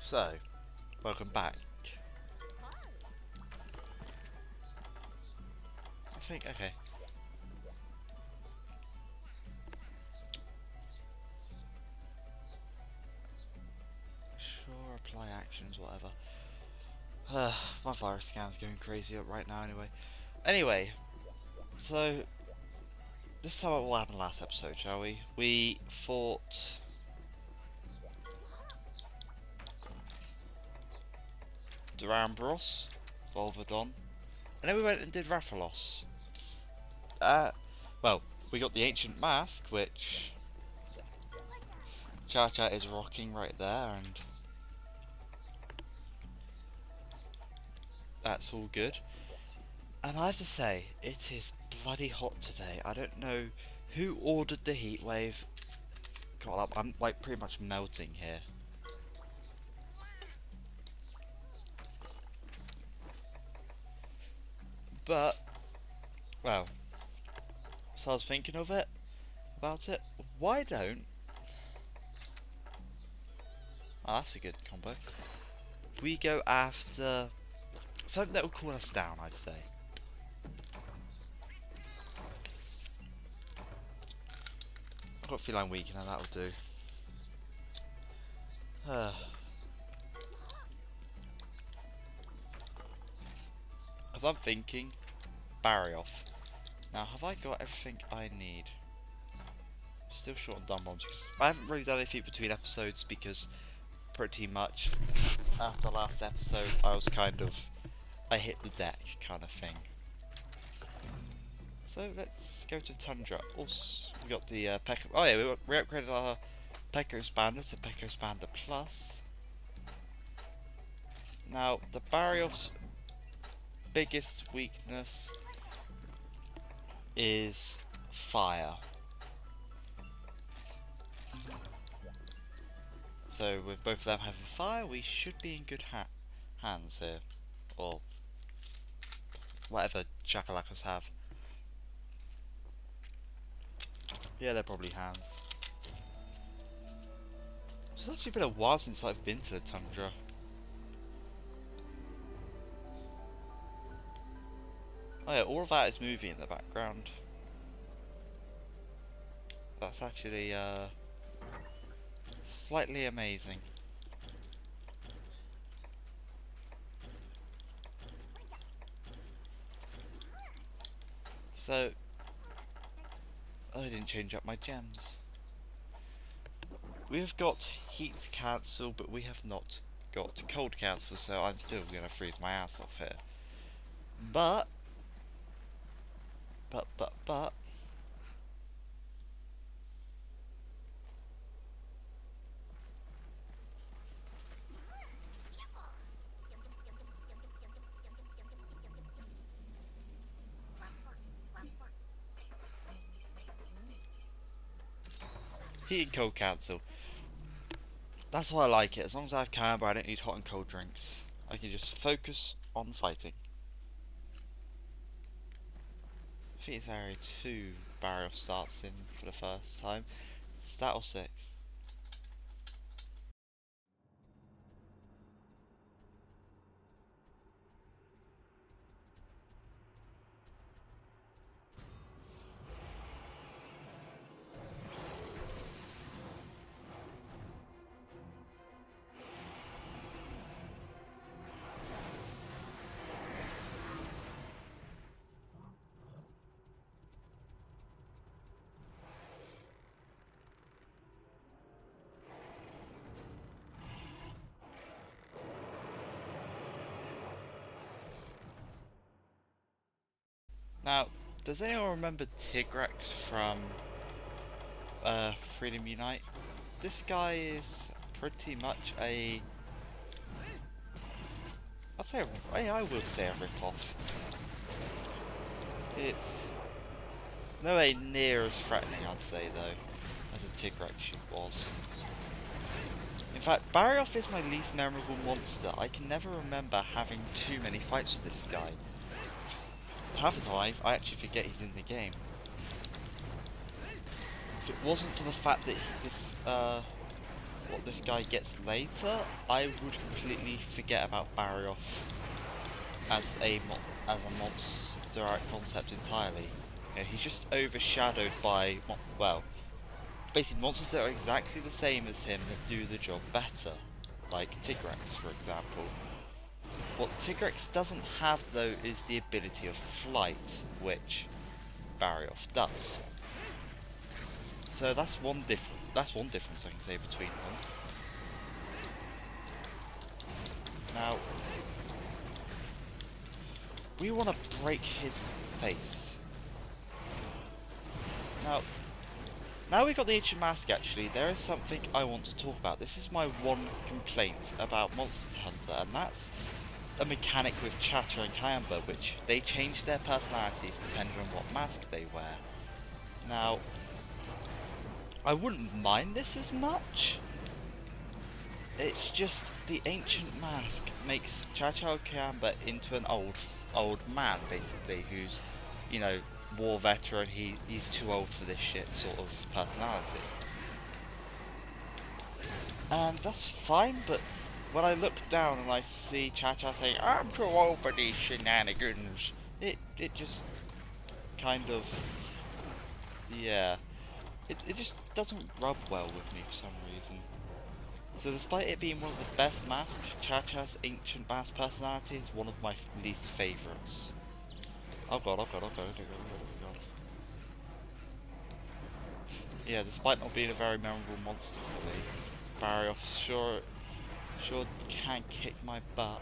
So, welcome back. I think, okay. Sure, apply actions, whatever. My virus scan's going crazy up right now Anyway, so this is what happened last episode, shall we? We fought Diablos, Volvadon, and then we went and did Rathalos. Well, we got the Ancient Mask, which Cha-Cha is rocking right there, and that's all good. And I have to say, it is bloody hot today. I don't know who ordered the heat wave. God, I'm like pretty much melting here. But, well, so I was thinking about it. Why don't... Oh, that's a good combo. We go after something that will cool us down, I'd say. I've got a feeling I'm weak and that'll do. As I'm thinking, Barioth. Now, have I got everything I need? Still short on dumb bombs. I haven't really done anything between episodes because pretty much after last episode I hit the deck kind of thing. So let's go to Tundra. Also, we got the Pekka. Oh yeah, we upgraded our Pekka Expander to Pekka Expander Plus. Now the Barioth's biggest weakness is fire. So with both of them having fire, we should be in good hands here, or whatever Chakalakas have. Yeah, they're probably hands. It's actually been a while since I've been to the Tundra. Oh yeah, all of that is moving in the background. That's actually slightly amazing. So, I didn't change up my gems. We've got heat cancel, but we have not got cold cancel, so I'm still gonna freeze my ass off here. But heat and cold cancel. That's why I like it. As long as I have camber, I don't need hot and cold drinks. I can just focus on fighting. I think it's area 2 Barioth starts in for the first time. Is that or 6? Now, does anyone remember Tigrex from Freedom Unite? This guy is pretty much I will say a rip-off. It's nowhere near as threatening, I'd say, though, as a Tigrex was. In fact, Barioth is my least memorable monster. I can never remember having too many fights with this guy. Half the time, I actually forget he's in the game. If it wasn't for the fact that what this guy gets later, I would completely forget about Barioth as a monster art concept entirely. You know, he's just overshadowed by, well, basically monsters that are exactly the same as him that do the job better, like Tigrex, for example. What Tigrex doesn't have, though, is the ability of flight, which Barioth does. So that's one difference I can say between them. Now, we want to break his face. Now we've got the Ancient Mask, actually, there is something I want to talk about. This is my one complaint about Monster Hunter, and that's a mechanic with Chatter and Camber, which they change their personalities depending on what mask they wear. Now, I wouldn't mind this as much. It's just the Ancient Mask makes Chacha Camber into an old man, basically, who's, you know, war veteran. He's too old for this shit sort of personality. And that's fine, but when I look down and I see Chacha saying, "I'm too old for these shenanigans," it just kind of, yeah, it just doesn't rub well with me for some reason. So despite it being one of the best masks, Chacha's Ancient Mask personality is one of my least favourites. Oh god, oh god, oh god, oh god, oh god. Yeah, despite not being a very memorable monster for me, Barioth sure can kick my butt.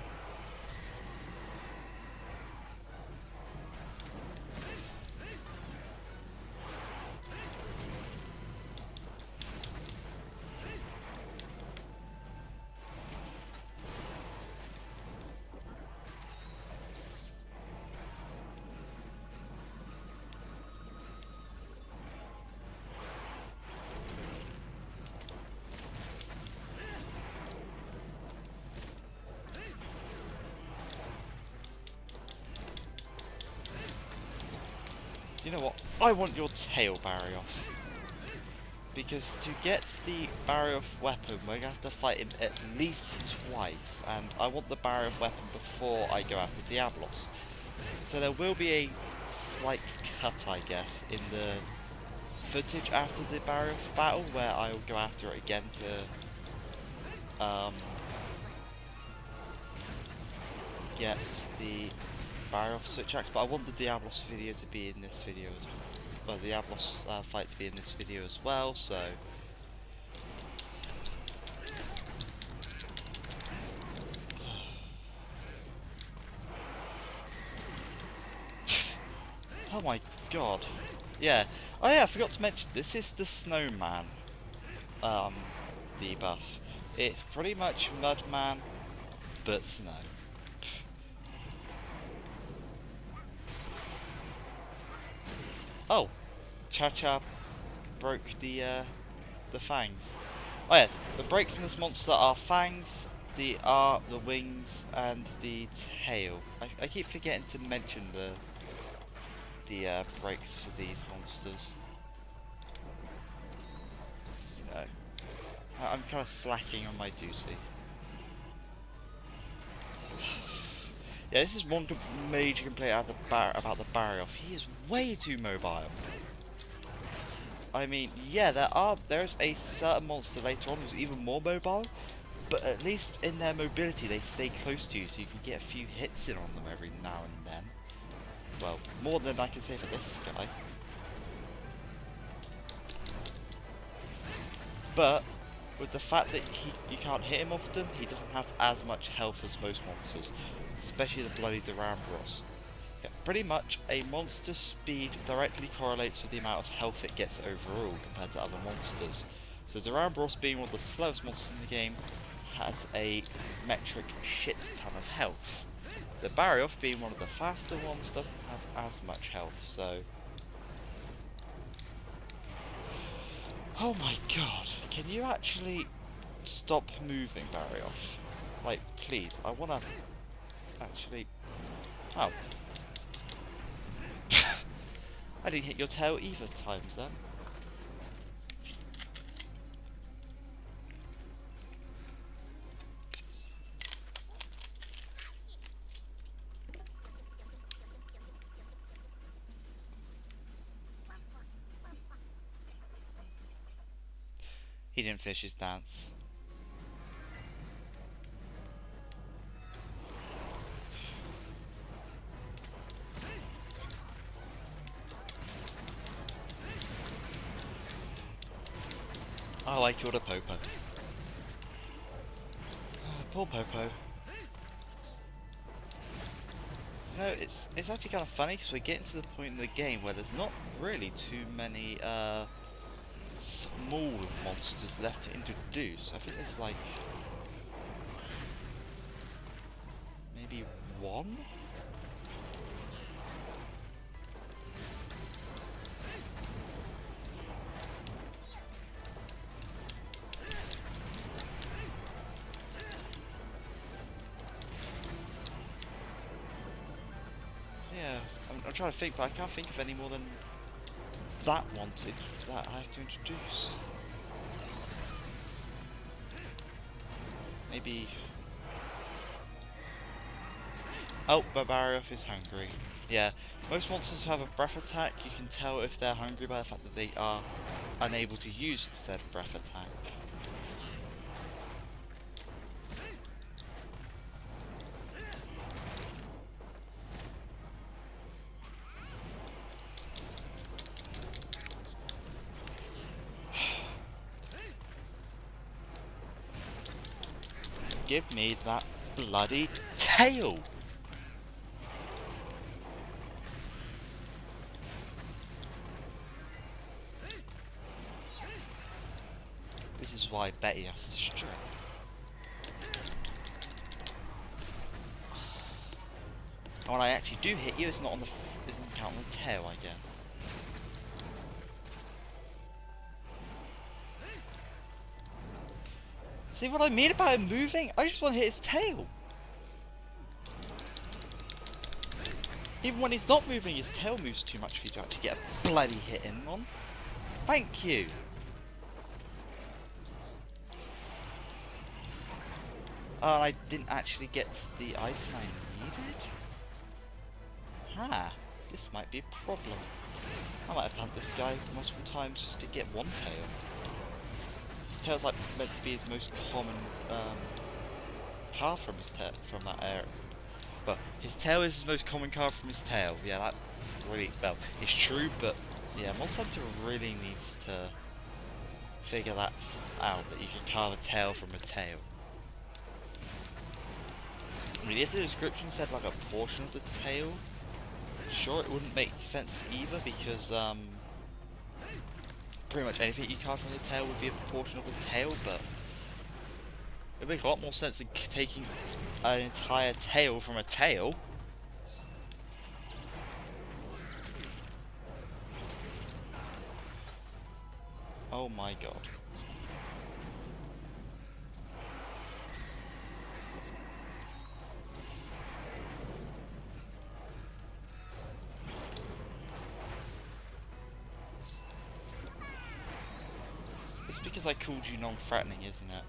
You know what? I want your tail, Barioth. Because to get the Barioth weapon, we're going to have to fight him at least twice. And I want the Barioth weapon before I go after Diablos. So there will be a slight cut, I guess, in the footage after the Barioth battle, where I will go after it again to get the Barioth switch axe, but I want the Diablos video to be in this video as well. The Diablos fight to be in this video as well, so oh my god. Yeah. Oh yeah, I forgot to mention, this is the Snowman debuff. It's pretty much Mudman, but snow. Oh, Chacha broke the fangs. Oh yeah, the breaks in this monster are fangs, the wings, and the tail. I keep forgetting to mention the breaks for these monsters. You know, I'm kind of slacking on my duty. Yeah, this is one major complaint about the Barioth. He is way too mobile. I mean, yeah, there is a certain monster later on who's even more mobile, but at least in their mobility they stay close to you, so you can get a few hits in on them every now and then. Well, more than I can say for this guy. But with the fact that you can't hit him often, he doesn't have as much health as most monsters, especially the bloody Diablos. Yeah, pretty much, a monster's speed directly correlates with the amount of health it gets overall compared to other monsters. So Diablos, being one of the slowest monsters in the game, has a metric shit ton of health. The Barioth, being one of the faster ones, doesn't have as much health, so... Oh my god, can you actually stop moving, Barioth? Like, please, I wanna... actually... Oh. I didn't hit your tail either times then. He didn't finish his dance. Oh, I killed a Popo. Poor Popo. No, it's actually kind of funny because we're getting to the point in the game where there's not really too many small monsters left to introduce. I think there's like maybe one? Yeah, I'm trying to think, but I can't think of any more than that wanted that I have to introduce. Maybe... Oh, but Barioth is hungry. Yeah, most monsters who have a breath attack, you can tell if they're hungry by the fact that they are unable to use said breath attack. Give me that bloody tail! This is why Betty has to strip. And when I actually do hit you, it's not on the... it doesn't count on the tail, I guess. See what I mean about him moving? I just want to hit his tail. Even when he's not moving, his tail moves too much for you to actually get a bloody hit in on. Thank you. Oh, I didn't actually get the item I needed? Ha! This might be a problem. I might have hunt this guy multiple times just to get one tail. His tail's like meant to be his most common card from his from that area. But his tail is his most common card from his tail. Yeah, that really, well, it's true, but yeah, Monster Hunter really needs to figure that out, that you can carve a tail from a tail. I mean, if the description said like a portion of the tail, sure, it wouldn't make sense either, because pretty much anything you carve from the tail would be a portion of the tail, but it makes a lot more sense than taking an entire tail from a tail. Oh my god. It's because I called you non-threatening, isn't it?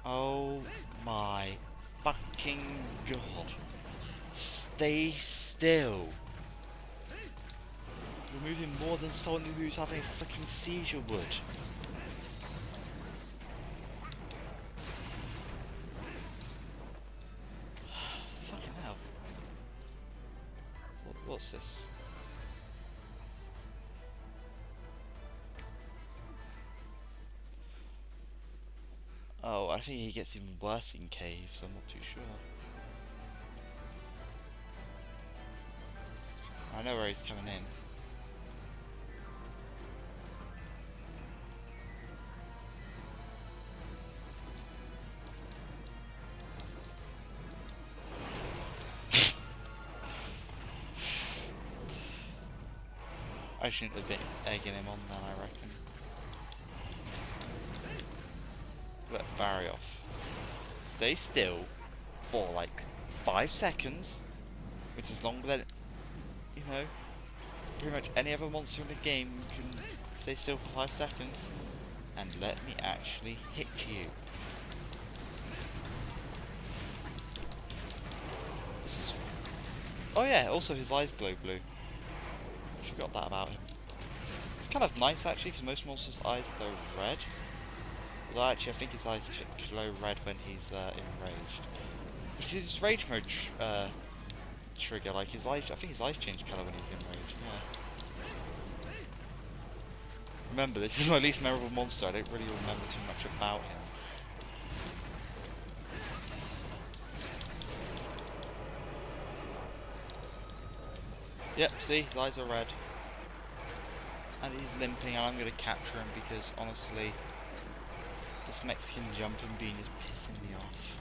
Oh my fucking god. Stay still. You're moving more than someone who's having a fucking seizure would. Fucking hell. What's this? Oh, I think he gets even worse in caves, I'm not too sure. I know where he's coming in. I shouldn't have been egging him on then, I reckon. But Barioth, stay still for like 5 seconds, which is longer than, you know, pretty much any other monster in the game can stay still for 5 seconds, and let me actually hit you. This is... Oh yeah, also his eyes glow blue. forgot that about him. It's kind of nice actually, because most monsters' eyes glow red. Although actually, I think his eyes glow red when he's enraged. Which is his rage mode trigger. Like his eyes, I think his eyes change colour when he's enraged. Yeah. Remember, this is my least memorable monster. I don't really remember too much about him. Yep, see, his eyes are red. And he's limping, and I'm going to capture him because, honestly, this Mexican jumping bean is pissing me off.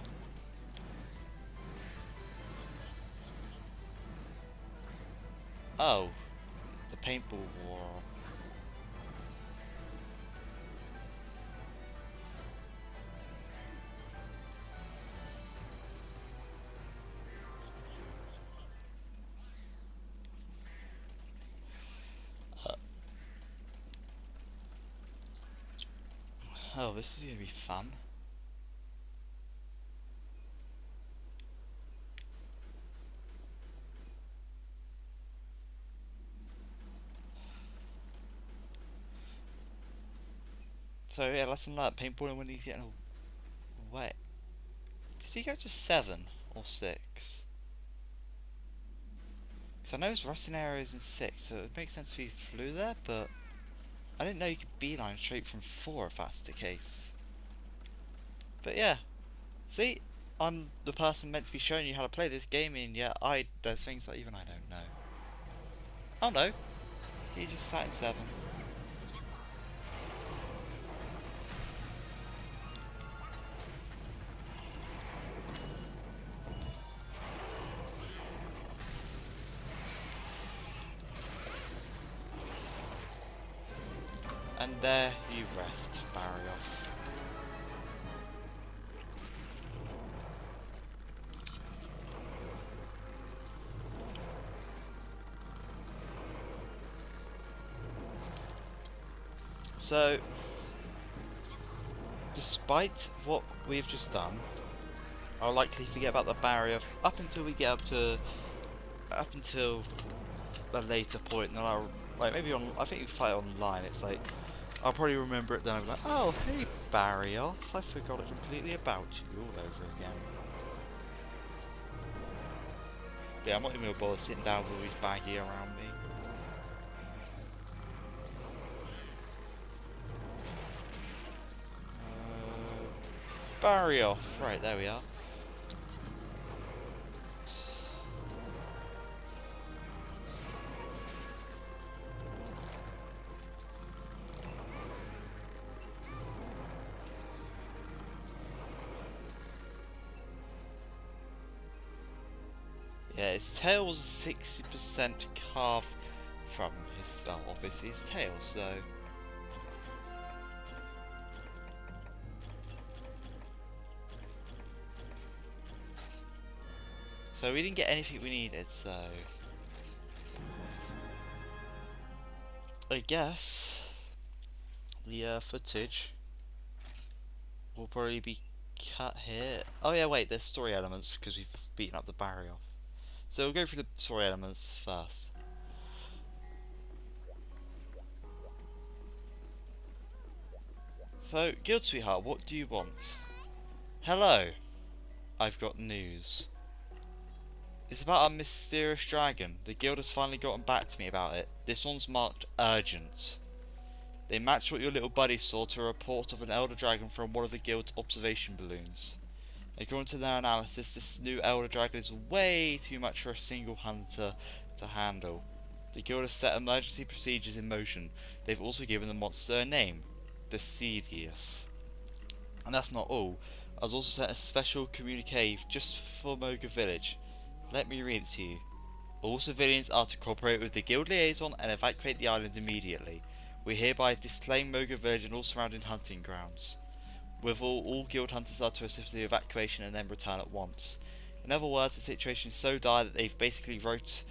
Oh, the paintball war. Oh, this is going to be fun. So yeah, lesson learned, paintballing when he's getting wet. Did he go to 7 or 6? Because I know his resting area is in 6, so it would make sense if he flew there, but I didn't know you could beeline straight from 4 if that's the case. But yeah, see, I'm the person meant to be showing you how to play this game, and yet there's things that even I don't know. Oh no, he just sat in 7. And there you rest, Barioth. So, despite what we've just done, I'll likely forget about the barrier up until we get up until a later point. And then I'll maybe I think you fight online. It's like I'll probably remember it. Then I'll be like, oh hey Barioth, I forgot it completely about you all over again. But yeah, I'm not even gonna bother sitting down with all these baggy around me. Barioth, right, there we are. Yeah, his tail was 60% carved from his, well, obviously his tail, so... So we didn't get anything we needed, so... I guess... the footage will probably be cut here. Oh yeah, wait, there's story elements, because we've beaten up the Barioth. So we'll go through the story elements first. So, Guild Sweetheart, what do you want? Hello, I've got news. It's about a mysterious dragon. The guild has finally gotten back to me about it. This one's marked urgent. They matched what your little buddy saw to a report of an elder dragon from one of the guild's observation balloons. According to their analysis, this new elder dragon is way too much for a single hunter to handle. The guild has set emergency procedures in motion. They've also given the monster a name, the Decidius. And that's not all. I was also sent a special communique just for Moga Village. Let me read it to you. All civilians are to cooperate with the guild liaison and evacuate the island immediately. We hereby disclaim Moga Village and all surrounding hunting grounds. With all guild hunters are to assist with the evacuation and then return at once. In other words, the situation is so dire that they've basically wrote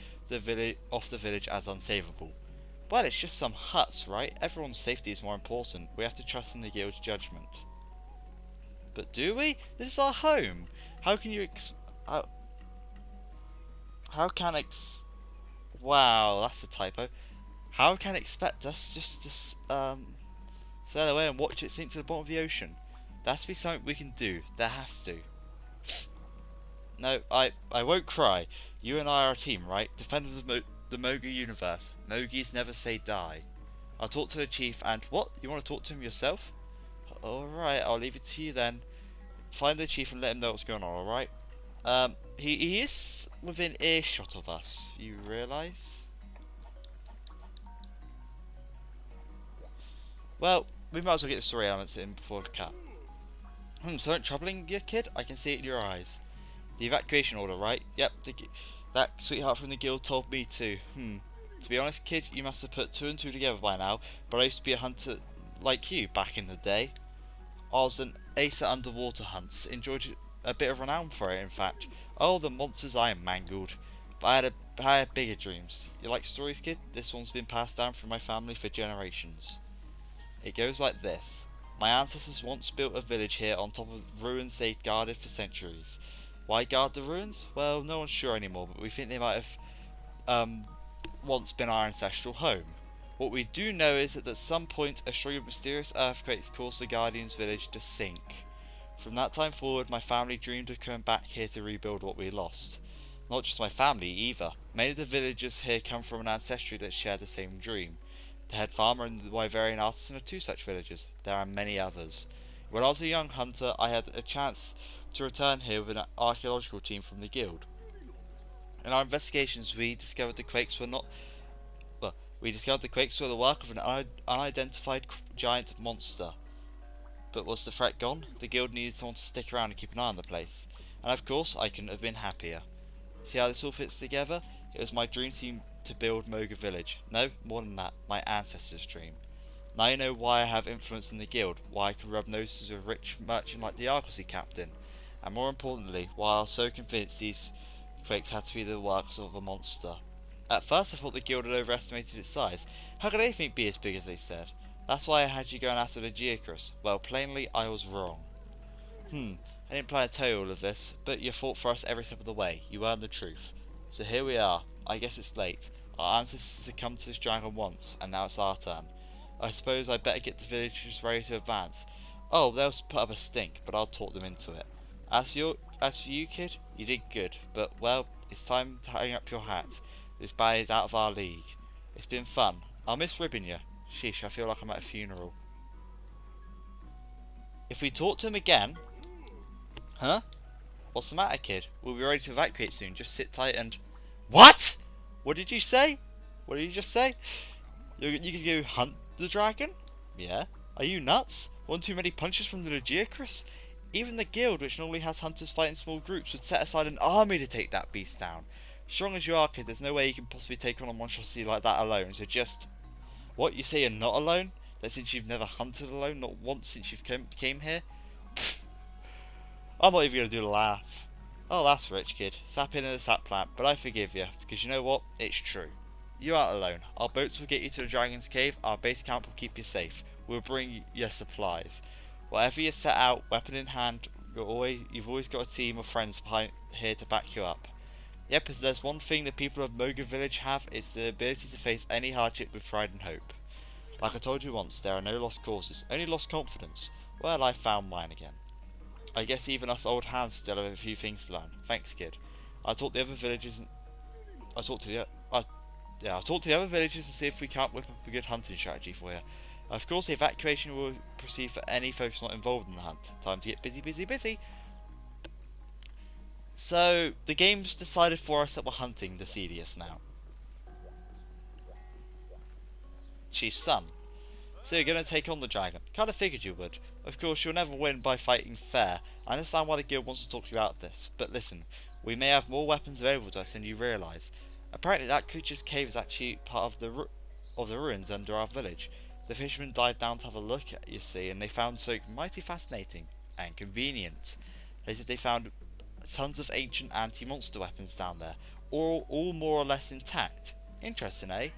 off the village as unsavable. Well, it's just some huts, right? Everyone's safety is more important. We have to trust in the guild's judgment. But do we? This is our home. How can you wow, that's a typo. How can it expect us just to sail away and watch it sink to the bottom of the ocean? There has to be something we can do. There has to. No, I won't cry. You and I are a team, right? Defenders of the Moga universe. Mogis never say die. I'll talk to the chief and... What? You want to talk to him yourself? Alright, I'll leave it to you then. Find the chief and let him know what's going on, alright? He is within earshot of us, you realise? Well, we might as well get the story elements in before the cut. Something troubling you, kid? I can see it in your eyes. The evacuation order, right? Yep, that sweetheart from the guild told me to. To be honest, kid, you must have put 2 and 2 together by now, but I used to be a hunter like you back in the day. I was an ace at underwater hunts, enjoyed a bit of renown for it, in fact. Oh, the monsters I mangled. But I had bigger dreams. You like stories, kid? This one's been passed down from my family for generations. It goes like this. My ancestors once built a village here on top of ruins they'd guarded for centuries. Why guard the ruins? Well, no one's sure anymore, but we think they might have once been our ancestral home. What we do know is that at some point a string of mysterious earthquakes caused the Guardian's village to sink. From that time forward, my family dreamed of coming back here to rebuild what we lost. Not just my family either. Many of the villagers here come from an ancestry that shared the same dream. The head farmer and the Wyverian artisan are 2 such villagers. There are many others. When I was a young hunter, I had a chance to return here with an archaeological team from the guild. In our investigations, we discovered the quakes were the work of an unidentified giant monster. But was the threat gone? The guild needed someone to stick around and keep an eye on the place. And of course, I couldn't have been happier. See how this all fits together? It was my dream team to build Moga Village. No, more than that, my ancestors' dream. Now you know why I have influence in the guild, why I could rub noses with a rich merchant like the Argosy captain, and more importantly, why I was so convinced these quakes had to be the works of a monster. At first I thought the guild had overestimated its size. How could anything be as big as they said? That's why I had you going after the Diablos. Well, plainly, I was wrong. I didn't plan to tell you all of this, but you fought for us every step of the way. You earned the truth. So here we are. I guess it's late. Our ancestors had come to this dragon once, and now it's our turn. I suppose I better get the villagers ready to advance. Oh, they'll put up a stink, but I'll talk them into it. As for you, kid, you did good, but, well, it's time to hang up your hat. This band is out of our league. It's been fun. I'll miss ribbing you. Sheesh, I feel like I'm at a funeral. If we talk to him again... Huh? What's the matter, kid? We'll be ready to evacuate soon. Just sit tight and... What? What did you say? What did you just say? You can go hunt the dragon? Yeah. Are you nuts? One too many punches from the Diablos? Even the guild, which normally has hunters fight in small groups, would set aside an army to take that beast down. Strong as you are, kid, there's no way you can possibly take on a monstrosity like that alone, so just... What, you say you're not alone? That since you've never hunted alone, not once since you've came here? Pfft. I'm not even going to do the laugh. Oh, that's rich, kid. Sap in the sap plant, but I forgive you, because you know what? It's true. You aren't alone. Our boats will get you to the Dragon's Cave, our base camp will keep you safe. We'll bring you supplies. Whatever you set out, weapon in hand, you've always got a team of friends behind here to back you up. Yep, if there's one thing the people of Moga Village have, it's the ability to face any hardship with pride and hope. Like I told you once, there are no lost causes, only lost confidence. Well, I found mine again. I guess even us old hands still have a few things to learn. Thanks, kid. I'll talk to the other villagers and... I'll talk to the other villagers and see if we can't whip up a good hunting strategy for you. Of course, the evacuation will proceed for any folks not involved in the hunt. Time to get busy, busy, busy. So, the game's decided for us that we're hunting the Cedius now. Chief's son. So you're going to take on the dragon. Kind of figured you would. Of course, you'll never win by fighting fair. I understand why the guild wants to talk you out of this. But listen, we may have more weapons available to us than you realise. Apparently that creature's cave is actually part of the ruins under our village. The fishermen dived down to have a look at, you see, and they found something mighty fascinating and convenient. They said they found tons of ancient anti-monster weapons down there, all more or less intact. Interesting, eh?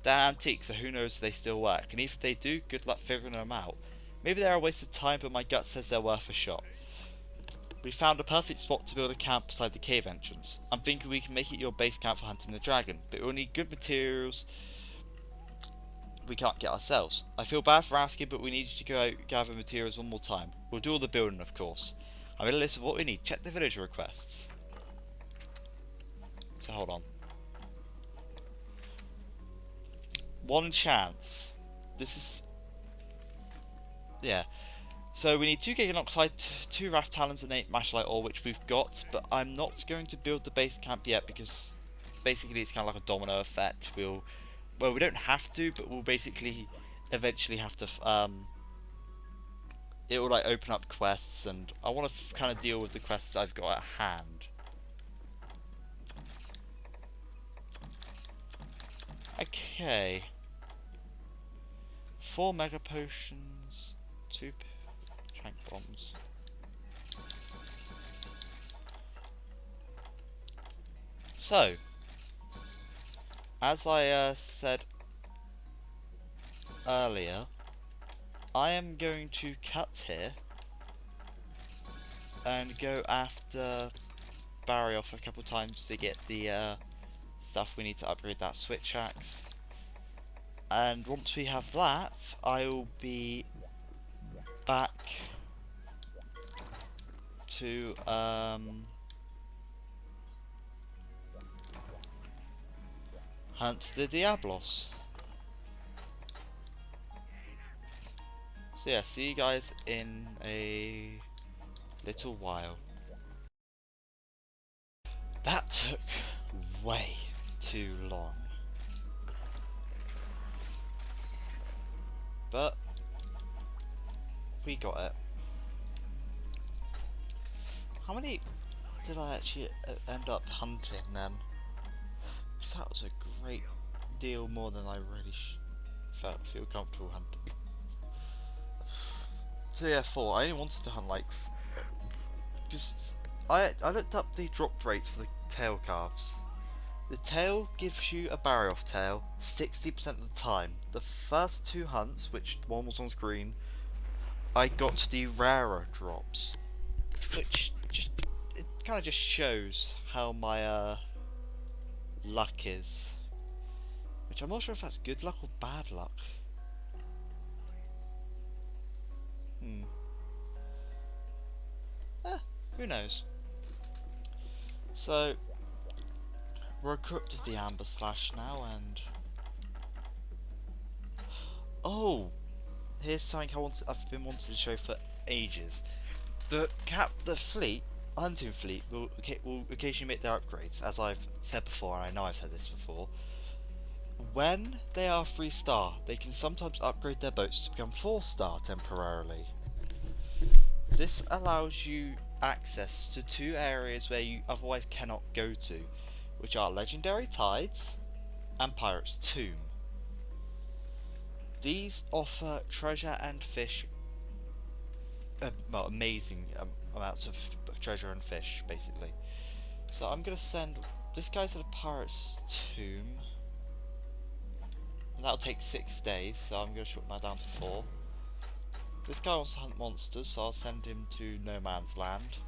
They're antiques, so who knows if they still work, and even if they do, good luck figuring them out. Maybe they're a waste of time, but my gut says they're worth a shot. We found a perfect spot to build a camp beside the cave entrance. I'm thinking we can make it your base camp for hunting the dragon, but we'll need good materials we can't get ourselves. I feel bad for asking, but we need you to go out gather materials one more time. We'll do all the building, of course. I made a list of what we need. Check the villager requests. So hold on. One chance. This is... yeah. So we need 2 Gigan Oxide, 2 Raft Talons and 8 Mashlite ore, which we've got, but I'm not going to build the base camp yet because basically it's kind of like a domino effect. Well, we don't have to, but we'll basically eventually have to, it will like open up quests, and I want to kind of deal with the quests I've got at hand. Okay. 4 Mega Potions, 2 Trank Bombs. So, as I said earlier, I am going to cut here and go after Barioth a couple times to get the stuff we need to upgrade that switch axe. And once we have that, I will be back to hunt the Diablos. So yeah, see you guys in a little while. That took way too long. But we got it. How many did I actually end up hunting then? Because that was a great deal more than I really feel comfortable hunting. So yeah, 4. I only wanted to hunt like... because I looked up the drop rates for the tail calves. The tail gives you a Barioth tail 60% of the time. The first 2 hunts, which one was on screen, I got the rarer drops, which it kind of just shows how my luck is. Which I'm not sure if that's good luck or bad luck. Who knows? So we're equipped with the Amber Slash now, and oh, here's something I've been wanting to show for ages. The hunting fleet will occasionally make their upgrades, as I've said before, and I know I've said this before. When they are 3-star, they can sometimes upgrade their boats to become 4-star temporarily. This allows you access to 2 areas where you otherwise cannot go to, which are Legendary Tides and Pirate's Tomb. These offer treasure and fish, well, amazing amounts of treasure and fish, basically. So I'm going to send this guy to the Pirate's Tomb, and that'll take 6 days, so I'm going to shorten that down to 4. This guy wants to hunt monsters, so I'll send him to No Man's Land.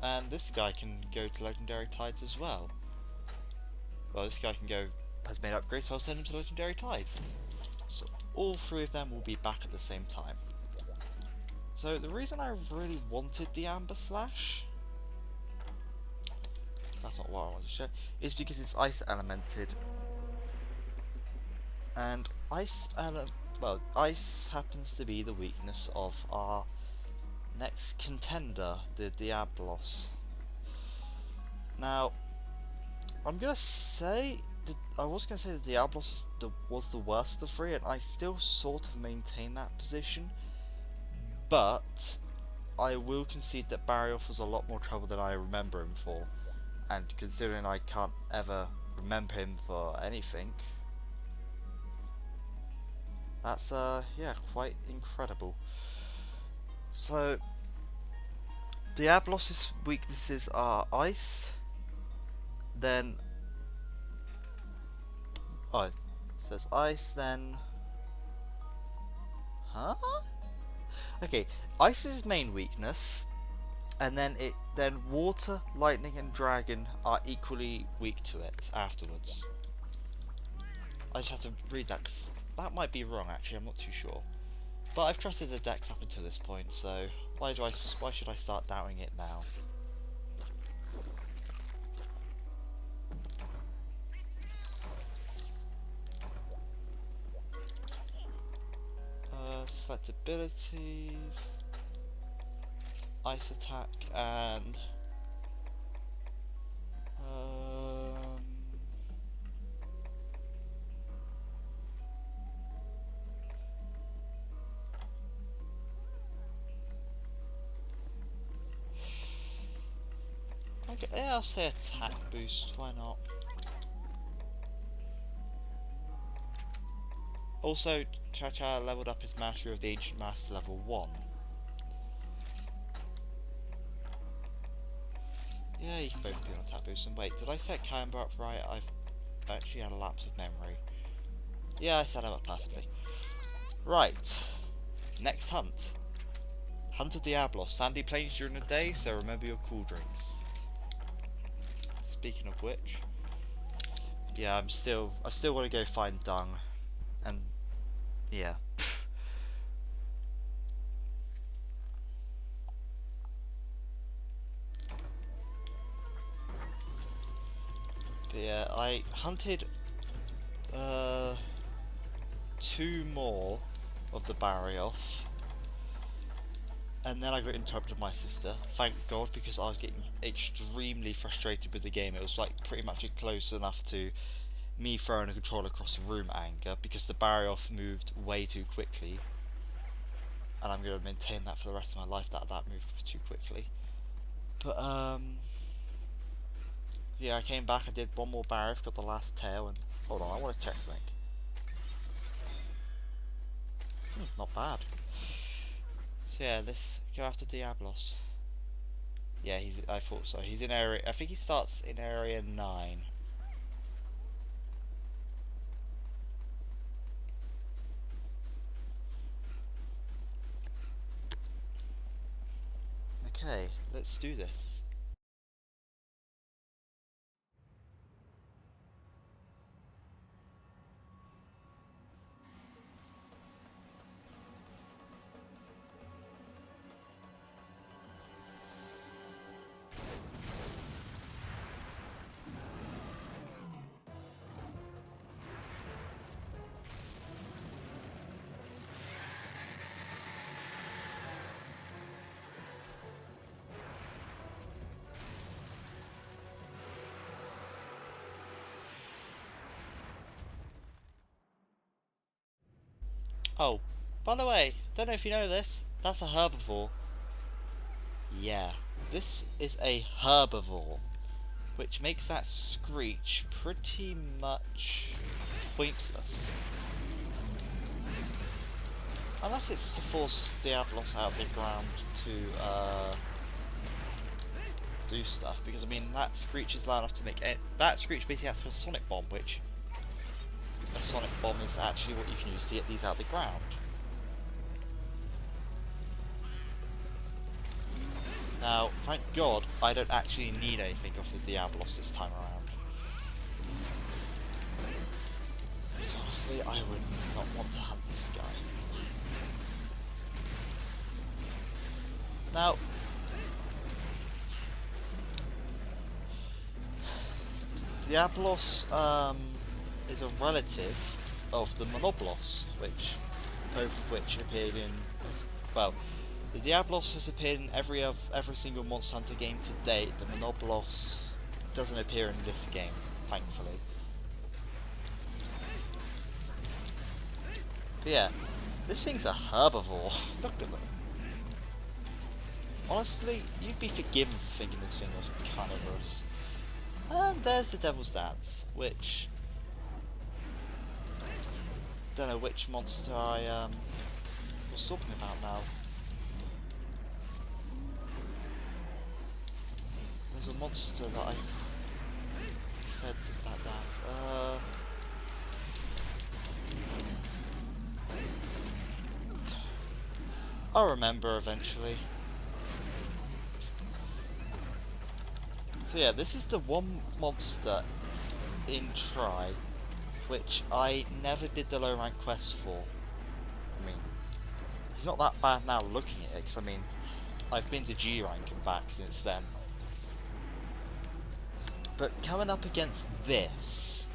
And this guy can go to Legendary Tides as well. Well, this guy has made upgrades, so I'll send him to Legendary Tides. So all 3 of them will be back at the same time. So the reason I really wanted the Amber Slash, that's not what I wanted to show, is because it's ice elemented. And ice happens to be the weakness of our next contender, the Diablos. Now, I'm gonna say I was gonna say the Diablos was the worst of the 3, and I still sort of maintain that position. But I will concede that Barioth was a lot more trouble than I remember him for, and considering I can't ever remember him for anything, that's yeah, quite incredible. So Diablos' weaknesses are ice, then it says ice, then okay, ice is his main weakness, and then water, lightning and dragon are equally weak to it afterwards. I just have to read that, 'cause that might be wrong actually, I'm not too sure. But I've trusted the decks up until this point, so why should I start doubting it now? Select abilities, ice attack, and okay, yeah, I'll say attack boost, why not? Also, Cha-Cha leveled up his Mastery of the Ancient Master level 1. Yeah, you can both be on attack boost. And wait, did I set Camber up right? I've actually had a lapse of memory. Yeah, I set him up perfectly. Right, next hunt. Hunt of Diablos. Sandy plains during the day, so remember your cool drinks. Speaking of which, yeah, I still want to go find Dung, and yeah. But yeah, I hunted 2 more of the Barioth, and then I got interrupted by my sister. Thank God, because I was getting extremely frustrated with the game. It was like pretty much close enough to me throwing a controller across the room anger, because the Barioth moved way too quickly, and I'm going to maintain that for the rest of my life, that moved too quickly. But yeah, I came back, I did one more Barioth, got the last tail, and hold on, I want to check something. Not bad. So yeah, let's go after Diablos. Yeah, I thought so. He's in area, I think he starts in area 9. Okay, let's do this. Oh, by the way, don't know if you know this, that's a herbivore. Yeah, this is a herbivore, which makes that screech pretty much pointless. Unless it's to force Diablos out of the ground to do stuff, because I mean that screech is loud enough to make it. That screech basically has a sonic bomb, which a sonic bomb is actually what you can use to get these out of the ground. Now, thank God, I don't actually need anything off the Diablos this time around. Because honestly, I would not want to hunt this guy. Now, Diablos is a relative of the Monoblos, both of which appeared in, well, the Diablos has appeared in every single Monster Hunter game to date. The Monoblos doesn't appear in this game, thankfully. But yeah, this thing's a herbivore. Look at them. Honestly, you'd be forgiven for thinking this thing was carnivorous. And there's the Devil's Dance, which... don't know which monster I was talking about now. There's a monster that I said about that. I'll remember eventually. So yeah, this is the one monster in Tri which I never did the low rank quest for. I mean, he's not that bad now looking at it, because I mean, I've been to G rank and back since then. But coming up against this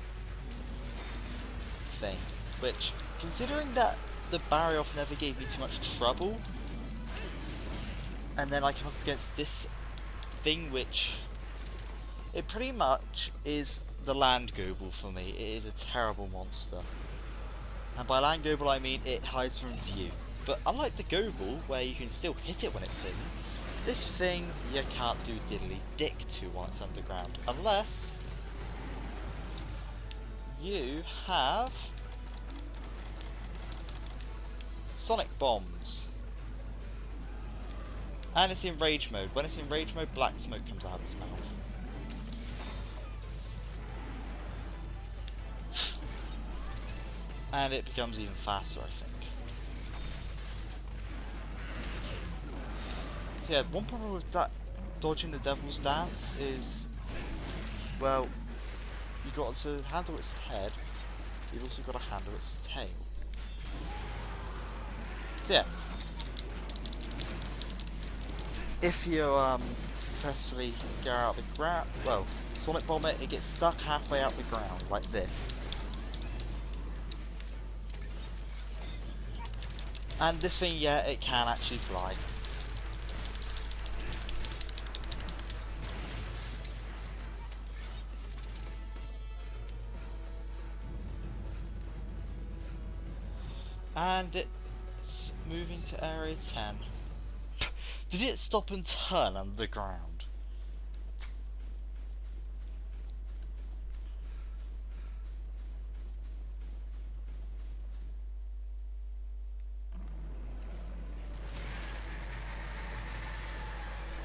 thing, which, considering that the Barioth never gave me too much trouble, and then I come up against this thing which, it pretty much is the land goble for me. It is a terrible monster. And by land goble I mean it hides from view. But unlike the goble, where you can still hit it when it's hidden, this thing you can't do diddly dick to while it's underground. Unless you have sonic bombs. And it's in rage mode. When it's in rage mode, black smoke comes out of its mouth. And it becomes even faster, I think. So yeah, one problem with that dodging the devil's dance is, well, you got to handle its head, you've also got to handle its tail. So yeah, if you successfully get out the ground, well, Sonic Bomb it gets stuck halfway out the ground, like this. And this thing, yeah, it can actually fly. And it's moving to area 10. Did it stop and turn underground?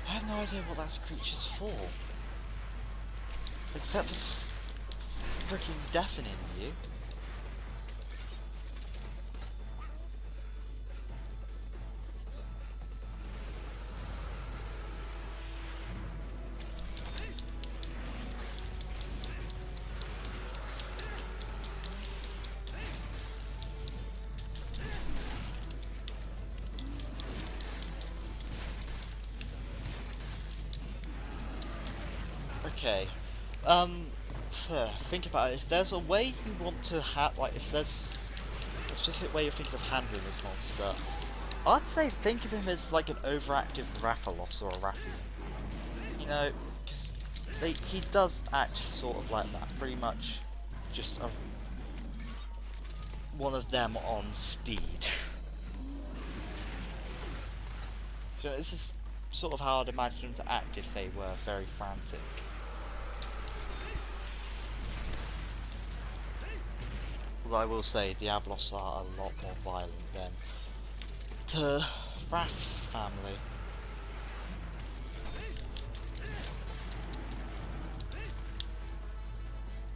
I have no idea what that creature's for. Except for freaking deafening you. Okay, think about it. If there's a way you want to like, if there's a specific way you're thinking of handling this monster, I'd say think of him as like an overactive Rathalos or a Rathian. You know, because he does act sort of like that, pretty much just one of them on speed. You know, this is sort of how I'd imagine them to act if they were very frantic. Although I will say, Diablos are a lot more violent than the Wrath family.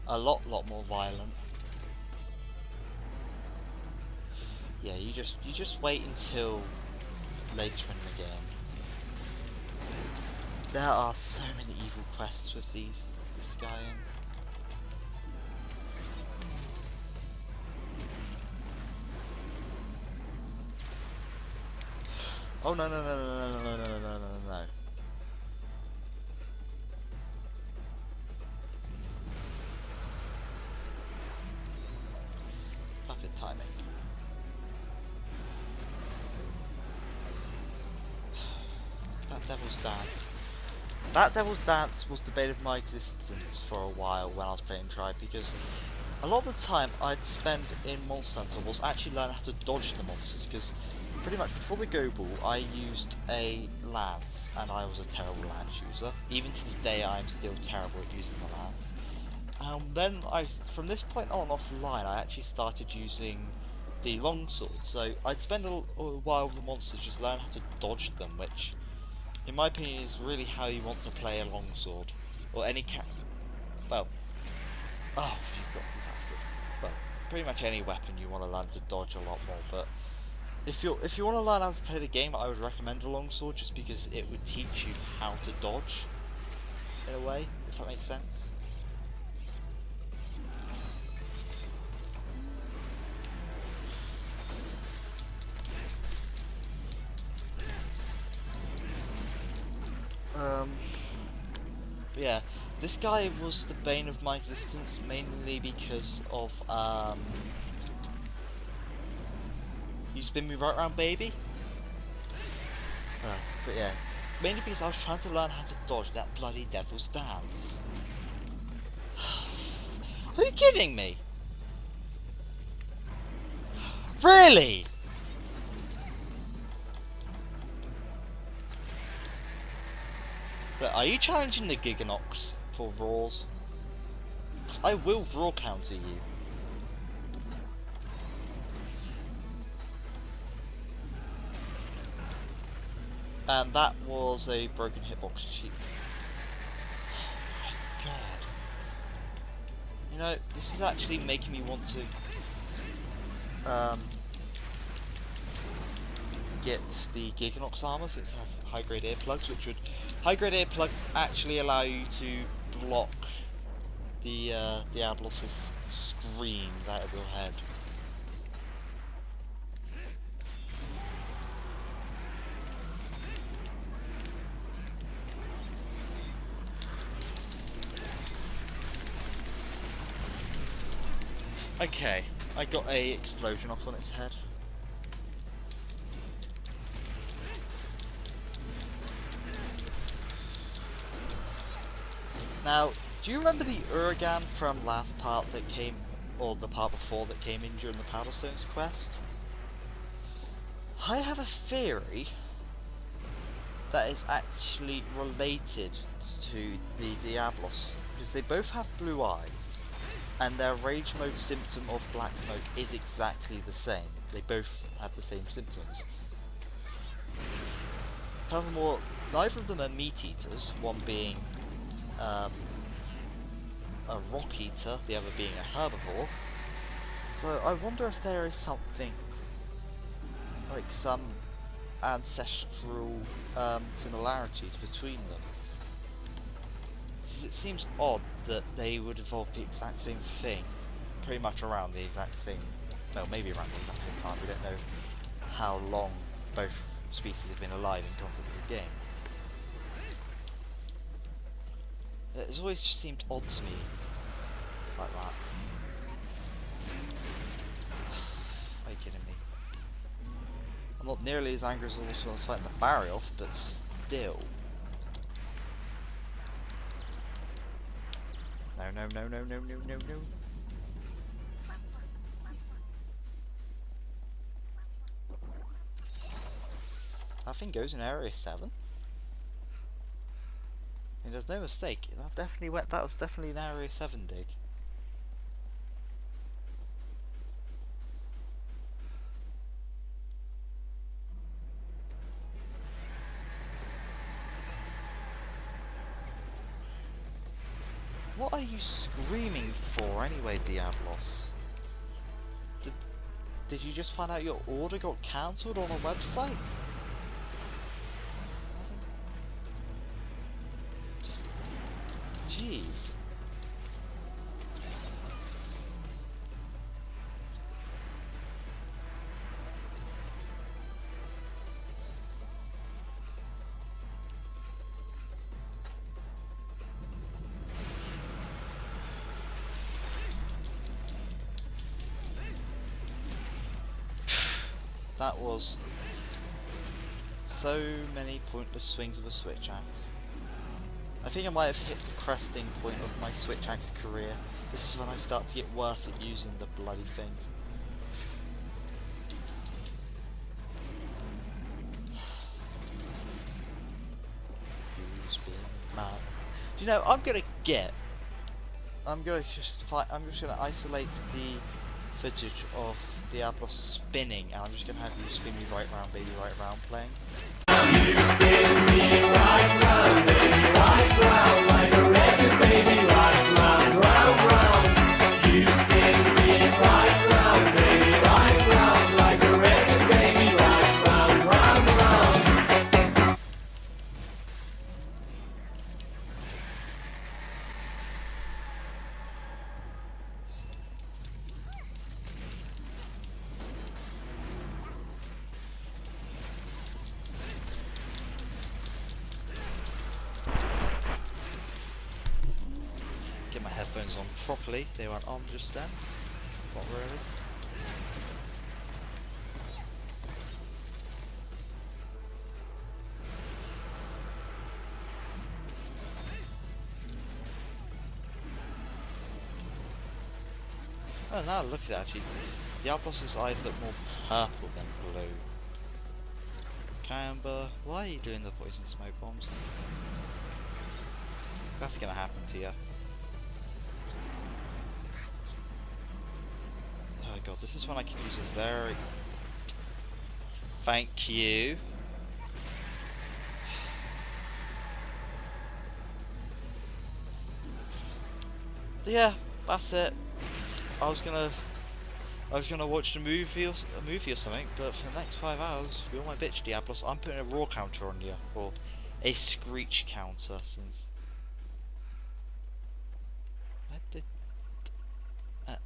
A lot more violent. Yeah, you just wait until later in the game. There are so many evil quests with this guy in. Oh no. Perfect timing. That Devil's Dance. That Devil's Dance was debated my existence for a while when I was playing Tribe, because a lot of the time I'd spend in Monster Hunter was actually learning how to dodge the monsters, because pretty much before the Go Ball I used a lance and I was a terrible lance user. Even to this day I'm still terrible at using the lance. Then from this point on offline I actually started using the longsword. So I'd spend a while with the monsters just learn how to dodge them, which in my opinion is really how you want to play a longsword. Or any well, oh, you got me bastard. Well, pretty much any weapon you want to learn to dodge a lot more, but if you want to learn how to play the game, I would recommend a longsword just because it would teach you how to dodge in a way, if that makes sense. This guy was the bane of my existence, mainly because of, you spin me right round, baby? But yeah, mainly because I was trying to learn how to dodge that bloody devil's dance. Are you kidding me? Really? But are you challenging the Giganox for Raws? Because I will Raw counter you. And that was a broken hitbox cheat. Oh my god. You know, this is actually making me want to get the Giganox armor, since it has high grade earplugs, which would high grade earplugs actually allow you to block the Diablos' screams out of your head. Okay, I got a explosion off on its head. Now, do you remember the Uraga from last part that came, or the part before that came in during the Paddlestones quest? I have a theory that is actually related to the Diablos, because they both have blue eyes, and their rage mode symptom of black smoke is exactly the same. They both have the same symptoms. Furthermore, neither of them are meat eaters, one being a rock eater, the other being a herbivore. So I wonder if there is something, like some ancestral similarities between them. It seems odd that they would evolve the exact same thing, pretty much around the exact same, well, maybe around the exact same time. We don't know how long both species have been alive in context of the game. It's always just seemed odd to me, like that. Are you kidding me? I'm not nearly as angry as I was when I was fighting the Barioth, but still. No, no, no, no, no, no, no, no. That thing goes in Area 7. And there's no mistake, that was definitely an Area 7 dig. What are you screaming for anyway, Diablos? Did you just find out your order got cancelled on a website? Just... jeez. That was so many pointless swings of a switch axe. I think I might have hit the cresting point of my switch axe career. This is when I start to get worse at using the bloody thing. Who's been mad? Do you know, I'm gonna isolate the footage of Diablos spinning, and I'm just gonna have you spin me right round, baby, right round playing. You spin me right round, baby, right round, like a record, baby, right round, round, round. You spin me right round, baby, right round, like a record, baby, right round, round, round. headphones on properly. They went on just then. Not really. Oh, now look at it actually. Diablos' eyes look more purple than blue. Camber, why are you doing the poison smoke bombs? That's gonna happen to you. Oh god, this is when I can use a very... Thank you. Yeah, that's it. I was gonna watch a movie or something, but for the next 5 hours, you're my bitch, Diablos. I'm putting a raw counter on you, or a screech counter, since I did. Huh?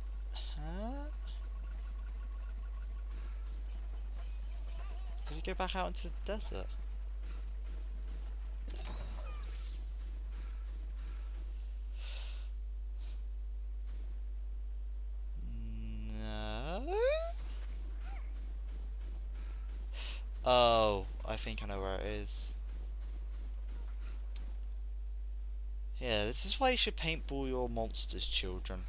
Did we go back out into the desert? No. Oh, I think I know where it is. Yeah, this is why you should paintball your monsters, children.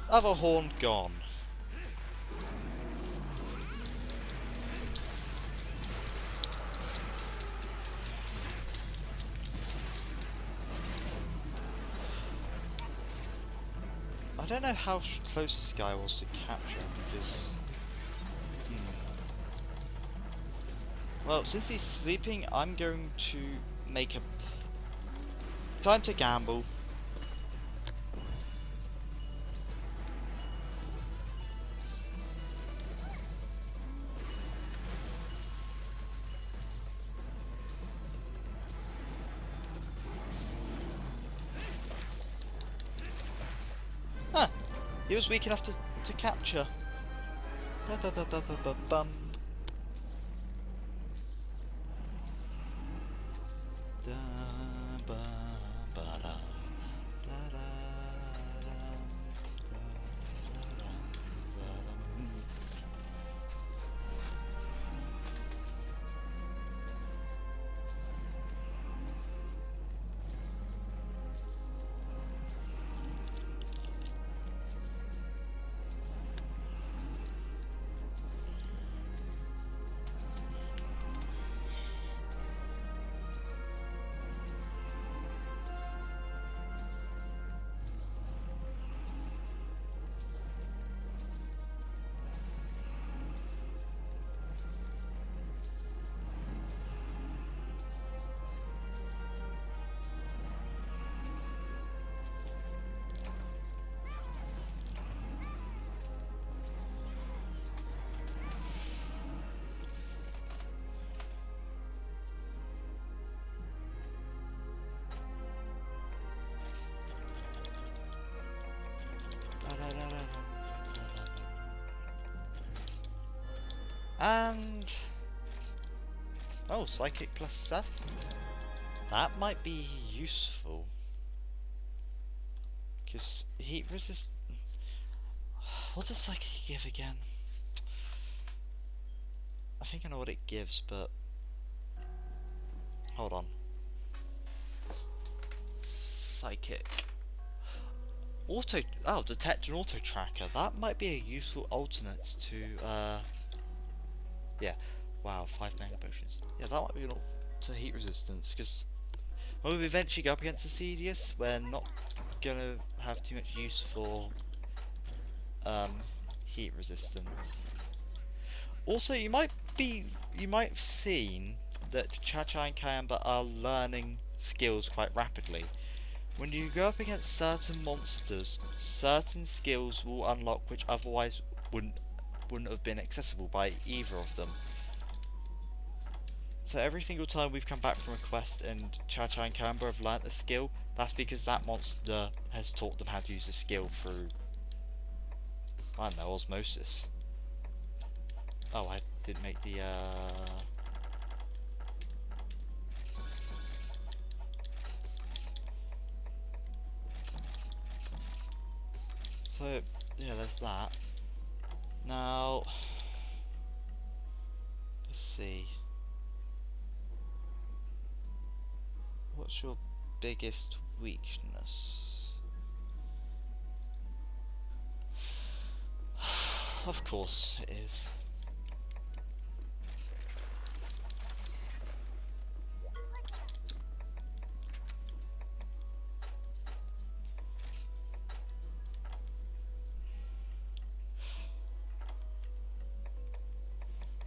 Other horn gone. I don't know how close this guy was to capture because... Well, since he's sleeping, I'm going to make a... Time to gamble. Huh. He was weak enough to capture. Ba-ba-ba-ba-ba-bum. Da-ba-ba-da. And... oh, Psychic plus 7. That might be useful. Because heat resist... What does Psychic give again? I think I know what it gives, but... hold on. Psychic. Auto... oh, detect an auto tracker. That might be a useful alternate to... yeah. Wow, 5 mega potions. Yeah, that might be an to heat resistance, because when we eventually go up against the Cedius, we're not gonna have too much use for heat resistance. Also, you might have seen that Cha-Cha and Kayamba are learning skills quite rapidly. When you go up against certain monsters, certain skills will unlock which otherwise wouldn't wouldn't have been accessible by either of them. So every single time we've come back from a quest and Cha Cha and Kamba have learnt the skill, that's because that monster has taught them how to use the skill through, I don't know, osmosis. Oh, I didn't make the, So, yeah, there's that. Now, let's see. What's your biggest weakness? Of course it is.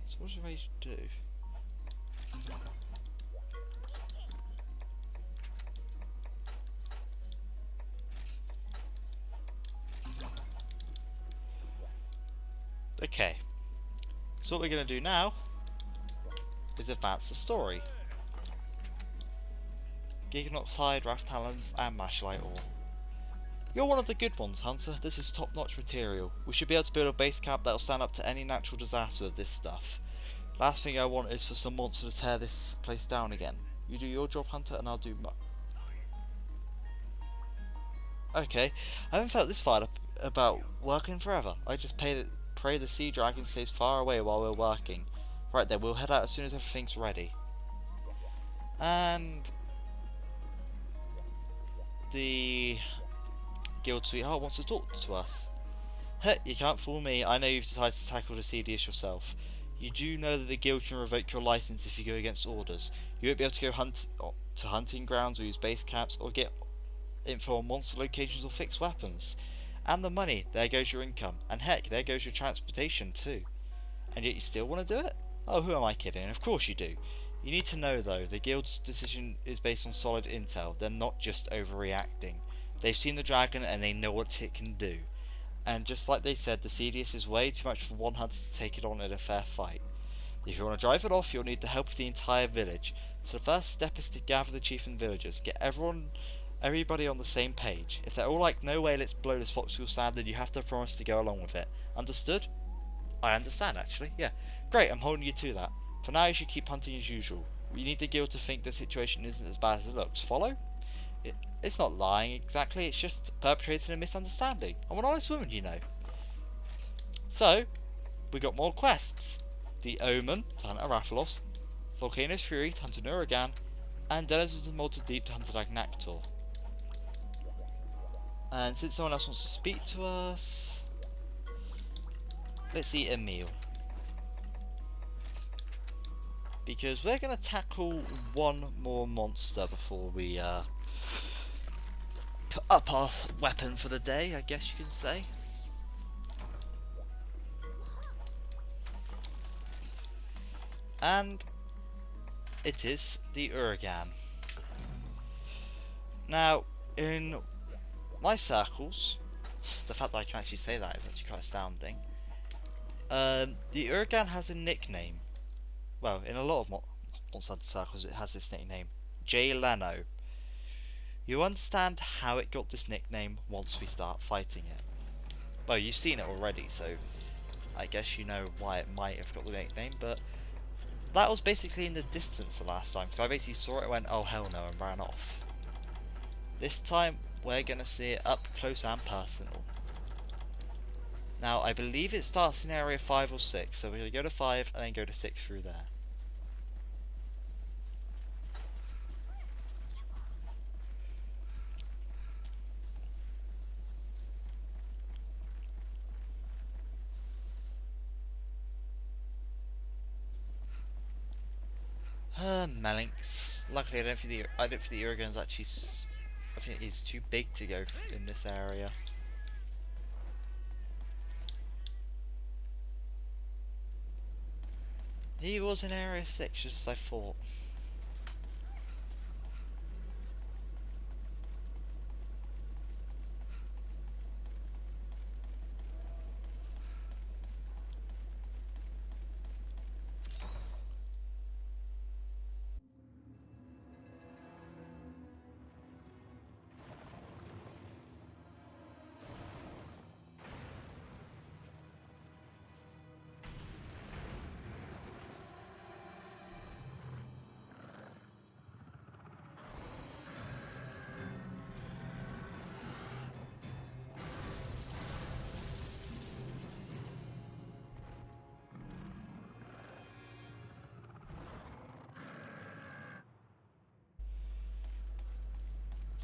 So what does rage do? Okay, so what we're going to do now is advance the story. Giganoxide, Wrath Talons, and Mashlite ore. You're one of the good ones, Hunter. This is top-notch material. We should be able to build a base camp that'll stand up to any natural disaster with this stuff. Last thing I want is for some monster to tear this place down again. You do your job, Hunter, and I'll do mine. Okay, I haven't felt this fired up about working forever. I just pray the sea dragon stays far away while we're working. Right then, we'll head out as soon as everything's ready. And the guild sweetheart wants to talk to us. Heh, you can't fool me. I know you've decided to tackle the Cedius yourself. You do know that the guild can revoke your license if you go against orders. You won't be able to go to hunting grounds or use base camps or get info on monster locations or fix weapons. And the money, there goes your income. And heck, there goes your transportation too. And yet you still want to do it? Oh, who am I kidding? Of course you do. You need to know though, the guild's decision is based on solid intel. They're not just overreacting. They've seen the dragon and they know what it can do. And just like they said, the Cedius is way too much for one hunter to take it on in a fair fight. If you want to drive it off, you'll need the help of the entire village. So the first step is to gather the chief and villagers, get everybody on the same page. If they're all like, no way, let's blow this popsicle stand, then you have to promise to go along with it. Understood? I understand, actually, yeah. Great, I'm holding you to that. For now, you should keep hunting as usual. You need the guild to think the situation isn't as bad as it looks. Follow? It's not lying exactly, it's just perpetrating a misunderstanding. I'm an honest woman, you know. So, we got more quests. The Omen to hunt Arafalos, Volcano's Fury to hunt Uraga I, and Denizens of Molten Deep to hunt Agnactor. And since someone else wants to speak to us, let's eat a meal. Because we're going to tackle one more monster before we put up our weapon for the day, I guess you can say. And it is the Uraga. Now, in my circles, the fact that I can actually say that is actually quite astounding. The Uraga has a nickname. Well, in a lot of Monster Hunter circles it has this nickname, Jay Leno. You understand how it got this nickname once we start fighting it. Well, you've seen it already, so I guess you know why it might have got the nickname, but that was basically in the distance the last time, so I basically saw it and went, oh hell no, and ran off. This time, we're going to see it up close and personal. Now, I believe it starts in area 5 or 6, so we're going to go to 5 and then go to 6 through there. Melinx. Luckily, I don't think the Uragan's actually. I think he's too big to go in this area. He was in area 6, just as I thought.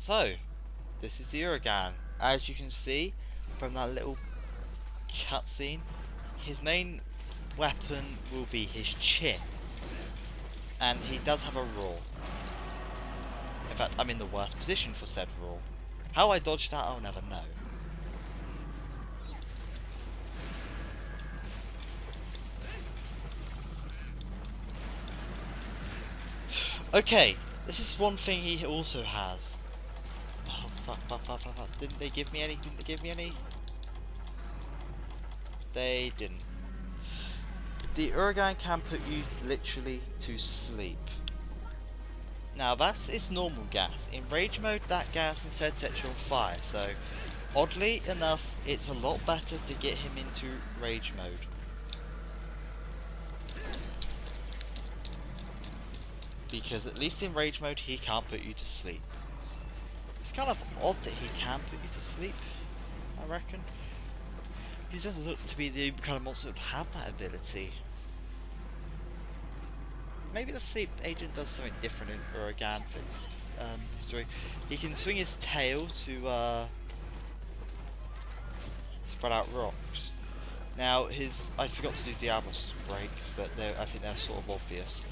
So, this is the Uragan. As you can see from that little cutscene, his main weapon will be his chin. And he does have a roar. In fact, I'm in the worst position for said roar. How I dodged that, I'll never know. Okay, this is one thing he also has. Oh, fuck. Didn't they give me any? They didn't. The Uragan can put you literally to sleep. Now that's its normal gas. In rage mode that gas instead sets you on fire, so oddly enough it's a lot better to get him into rage mode. Because at least in rage mode he can't put you to sleep. It's kind of odd that he can put you to sleep, I reckon. He doesn't look to be the kind of monster that would have that ability. Maybe the sleep agent does something different in Uragan history. He can swing his tail to spread out rocks. Now I forgot to do Diablos breaks, but I think they're sort of obvious.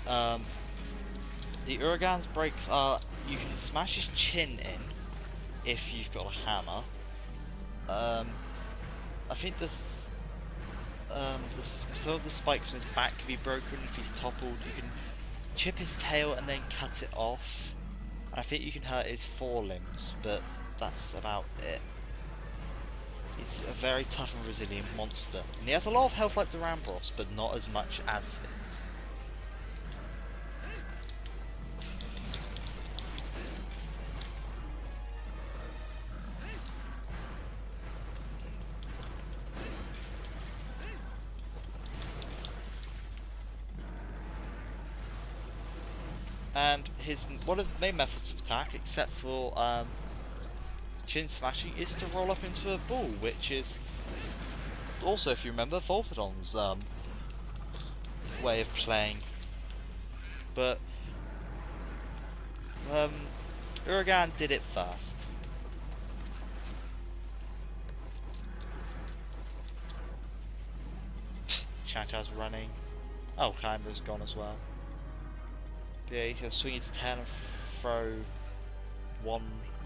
The Uragan's breaks are, you can smash his chin in if you've got a hammer. I think some of the spikes on his back can be broken if he's toppled. You can chip his tail and then cut it off. And I think you can hurt his forelimbs, but that's about it. He's a very tough and resilient monster. And he has a lot of health like Diablos, but not as much as it. And one of the main methods of attack, except for chin smashing, is to roll up into a ball, which is also, if you remember, Volvidon's way of playing. But Uragan did it first. Chancha's running. Oh, Kinder's gone as well. Yeah, he's gonna swing his tail and throw one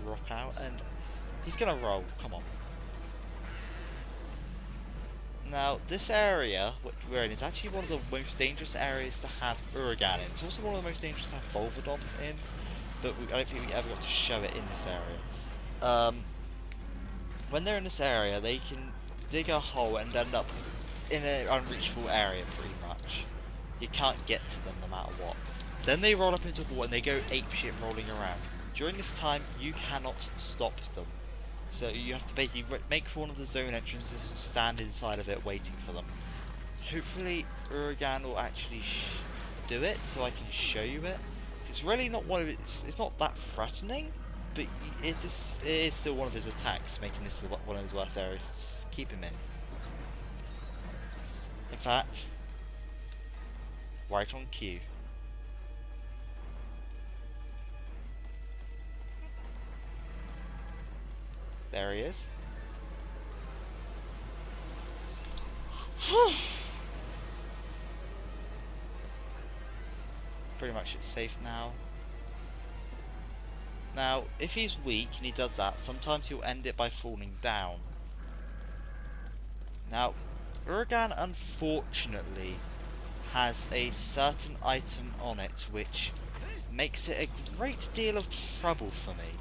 rock out, and he's gonna roll. Come on. Now, this area, which we're in, is actually one of the most dangerous areas to have Uragan in. It's also one of the most dangerous to have Volvidon in, but I don't think we ever got to show it in this area. When they're in this area, they can dig a hole and end up in an unreachable area, pretty much. You can't get to them no matter what. Then they roll up into a wall and they go apeshit rolling around. During this time, you cannot stop them. So you have to basically make for one of the zone entrances and stand inside of it waiting for them. Hopefully Uragan will actually do it so I can show you it. It's really not one of it's not that threatening, but it is still one of his attacks, making this one of his worst areas to keep him in. In fact, right on cue. There he is. Pretty much it's safe now. Now, if he's weak and he does that, sometimes he'll end it by falling down. Now, Uragan unfortunately has a certain item on it which makes it a great deal of trouble for me.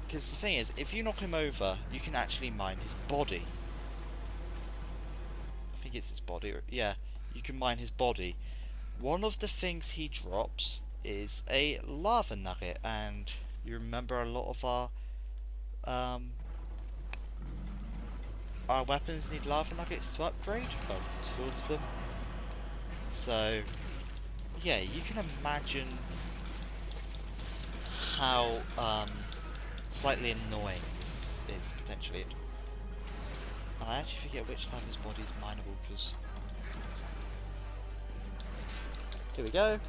Because the thing is, if you knock him over, you can actually mine his body. I think it's his body, yeah, you can mine his body. One of the things he drops is a lava nugget, and you remember a lot of our weapons need lava nuggets to upgrade, well, 2 of them. So, yeah, you can imagine how slightly annoying this is potentially. And I actually forget which type of his body is mineable, because here we go.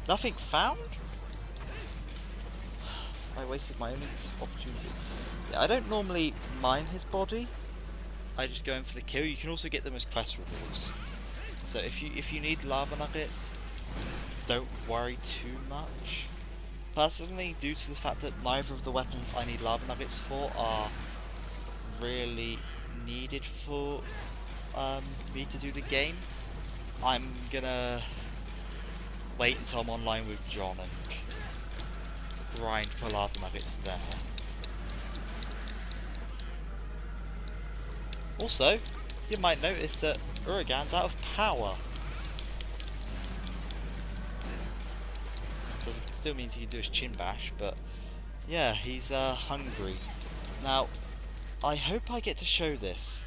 Nothing found? I wasted my only opportunity. Yeah, I don't normally mine his body. I just go in for the kill. You can also get them as quest rewards. So if you need lava nuggets, don't worry too much. Personally, due to the fact that neither of the weapons I need lava nuggets for are really needed for me to do the game, I'm gonna wait until I'm online with John and grind for lava nuggets there. Also, you might notice that Uragan's out of power. Doesn't still means he can do his chin bash, but yeah, he's hungry. Now, I hope I get to show this,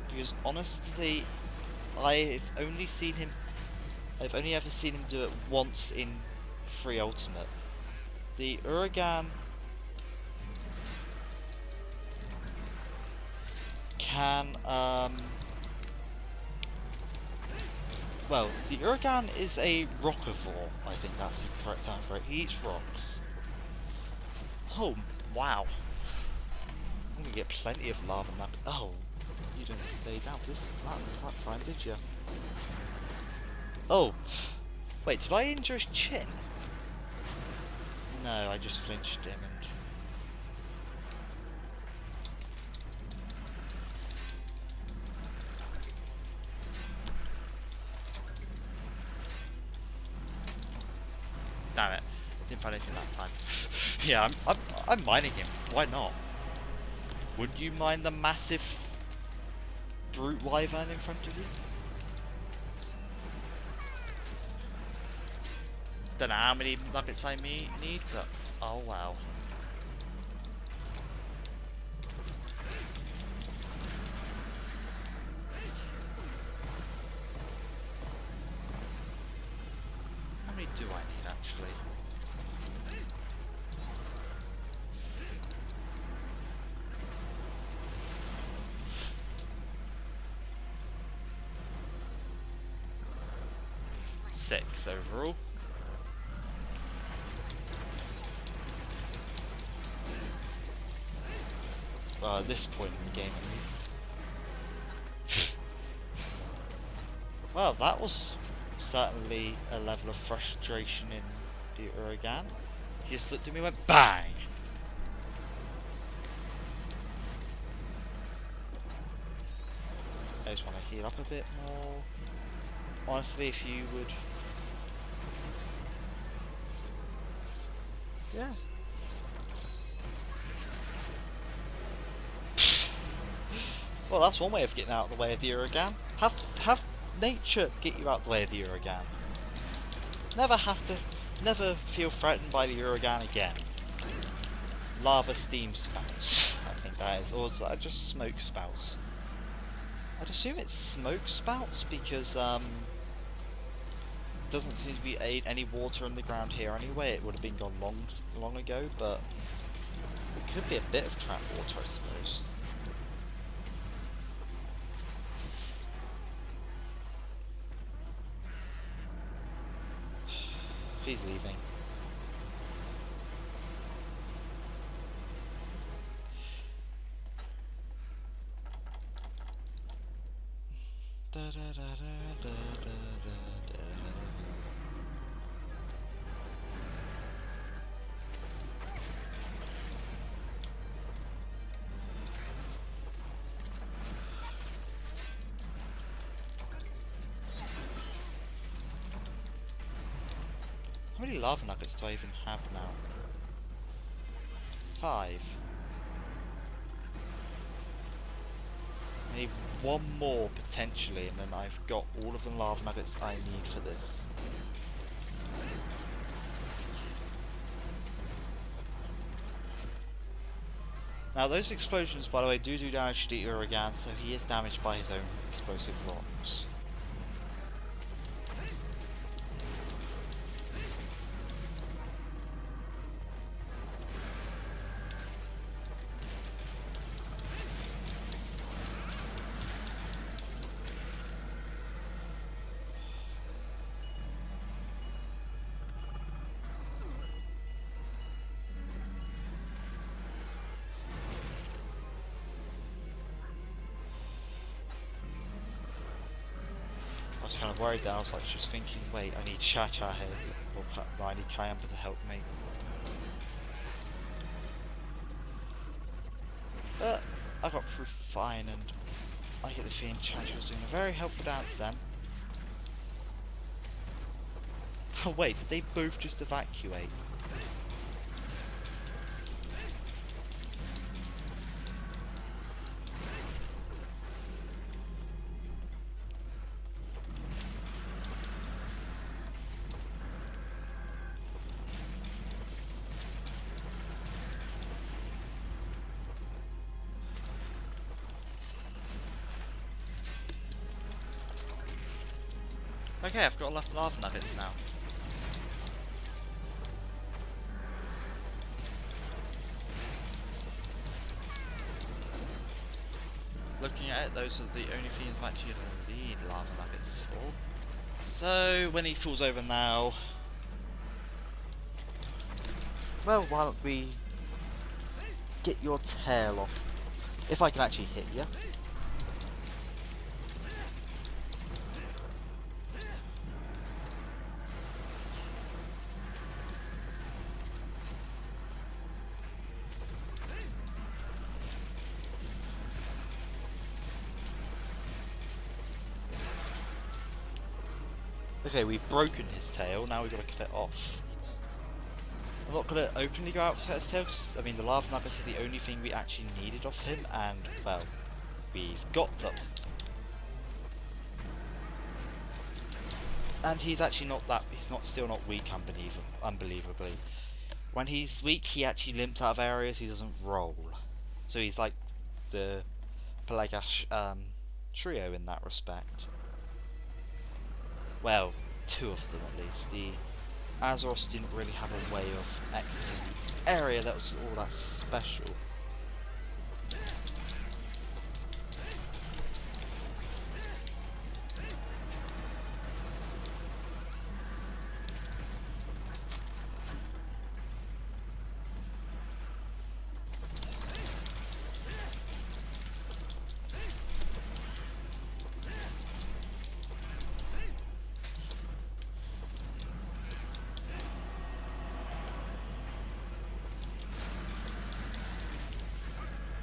because honestly, I've only ever seen him do it once in Free Ultimate. The Uragan can, well, the Uragan is a rockivore, I think that's the correct term for it. He eats rocks. Oh, wow. I'm gonna get plenty of lava now. Oh, you didn't stay down for that time, did you? Oh, wait, did I injure his chin? No, I just flinched him and... Damn it, didn't find anything that time. Yeah, I'm mining him, why not? Would you mine the massive brute wyvern in front of you? Don't know how many nuggets I need, but oh wow. How many do I need actually? Six overall. Well, at this point in the game at least. Well, that was certainly a level of frustration in the Uragan. He just looked at me and went BANG! I just want to heal up a bit more. Honestly, if you would... Yeah. Well, that's one way of getting out of the way of the Uragan. Have nature get you out of the way of the Uragan. Never feel threatened by the Uragan again. Lava steam spouts, I think that is, or is that just smoke spouts? I'd assume it's smoke spouts because doesn't seem to be any water in the ground here anyway. It would have been gone long ago, but it could be a bit of trap water, I suppose. He's leaving. How many lava nuggets do I even have now? 5. I need one more potentially, and then I've got all of the lava nuggets I need for this. Now those explosions, by the way, do damage to the Uragan, so he is damaged by his own explosive rocks. was kind of worried there. I was like just thinking, wait, I need Cha-Cha here, or I need Kayamba to help me. But I got through fine, and I get the feeling Cha-Cha was doing a very helpful dance then. Oh wait, did they both just evacuate? Okay, I've got enough lava nuggets now. Looking at it, those are the only things I'm actually going to need lava nuggets for. So, when he falls over now... Well, why don't we get your tail off? If I can actually hit you. Okay, we've broken his tail, now we've got to cut it off. I'm not going to openly go out to his tail, because, I mean, the lava nuggets are the only thing we actually needed off him, and, well, we've got them. And he's actually not that, he's still not weak, unbelievably. When he's weak, he actually limps out of areas, he doesn't roll. So he's like the Pelagash trio in that respect. Well, two of them at least. The Azeroth didn't really have a way of exiting the area that was all that special.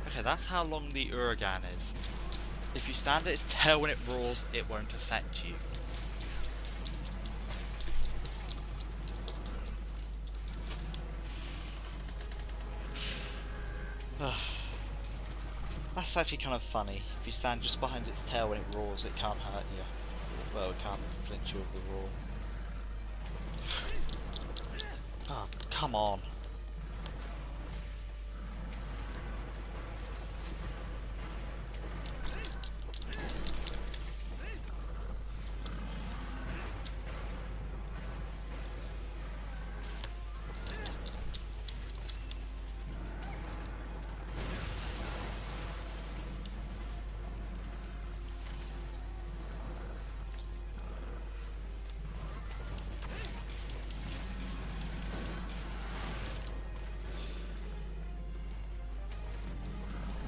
Okay, that's how long the Uraga I is. If you stand at its tail when it roars, it won't affect you. That's actually kind of funny. If you stand just behind its tail when it roars, it can't hurt you. Well, it can't flinch you with the roar. Oh, come on.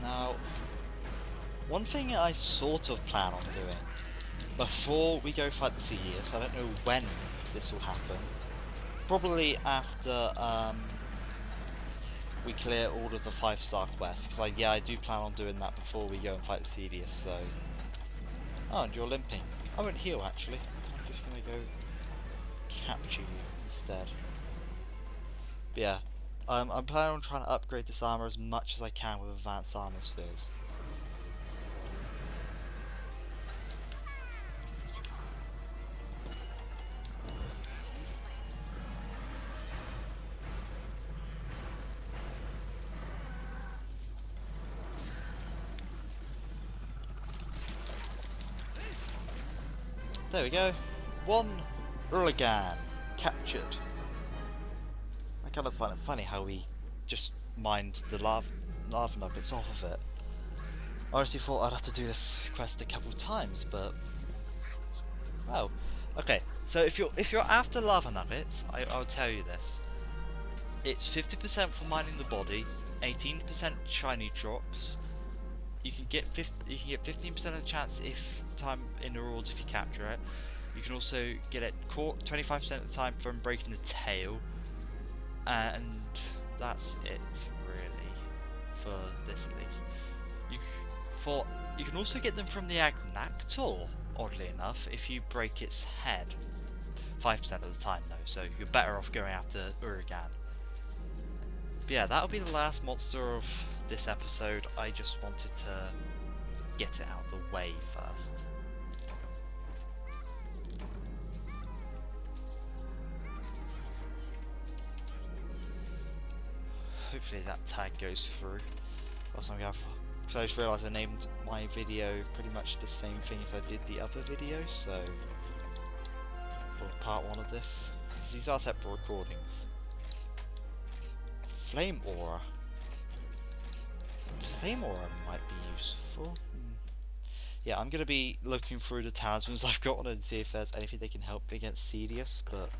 Now, one thing I sort of plan on doing before we go fight the Diablos, I don't know when this will happen, probably after we clear all of the 5-star quests, because I do plan on doing that before we go and fight the Diablos, so... Oh, and you're limping. I won't heal actually, I'm just gonna go capture you instead. But yeah. I'm planning on trying to upgrade this armor as much as I can with advanced armor spheres. There we go. 1 Uraga captured. I kind of find it funny how we just mined the lava nuggets off of it. I honestly thought I'd have to do this quest a couple of times, but well, okay. So if you're after lava nuggets, I'll tell you this: it's 50% for mining the body, 18% shiny drops. you can get 15% of the chance if time in the rewards if you capture it. You can also get it caught 25% of the time from breaking the tail, and that's it really for this at least. You can also get them from the Agnactor, oddly enough, if you break its head. 5% of the time though, so you're better off going after Uraga. But yeah, that'll be the last monster of this episode. I just wanted to get it out of the way first. Hopefully that tag goes through. Because I just realised I named my video pretty much the same thing as I did the other video, so for part 1 of this, because these are separate recordings. Flame Aura. Flame Aura might be useful. Yeah, I'm going to be looking through the talismans I've got on and see if there's anything they can help me against Cedius, but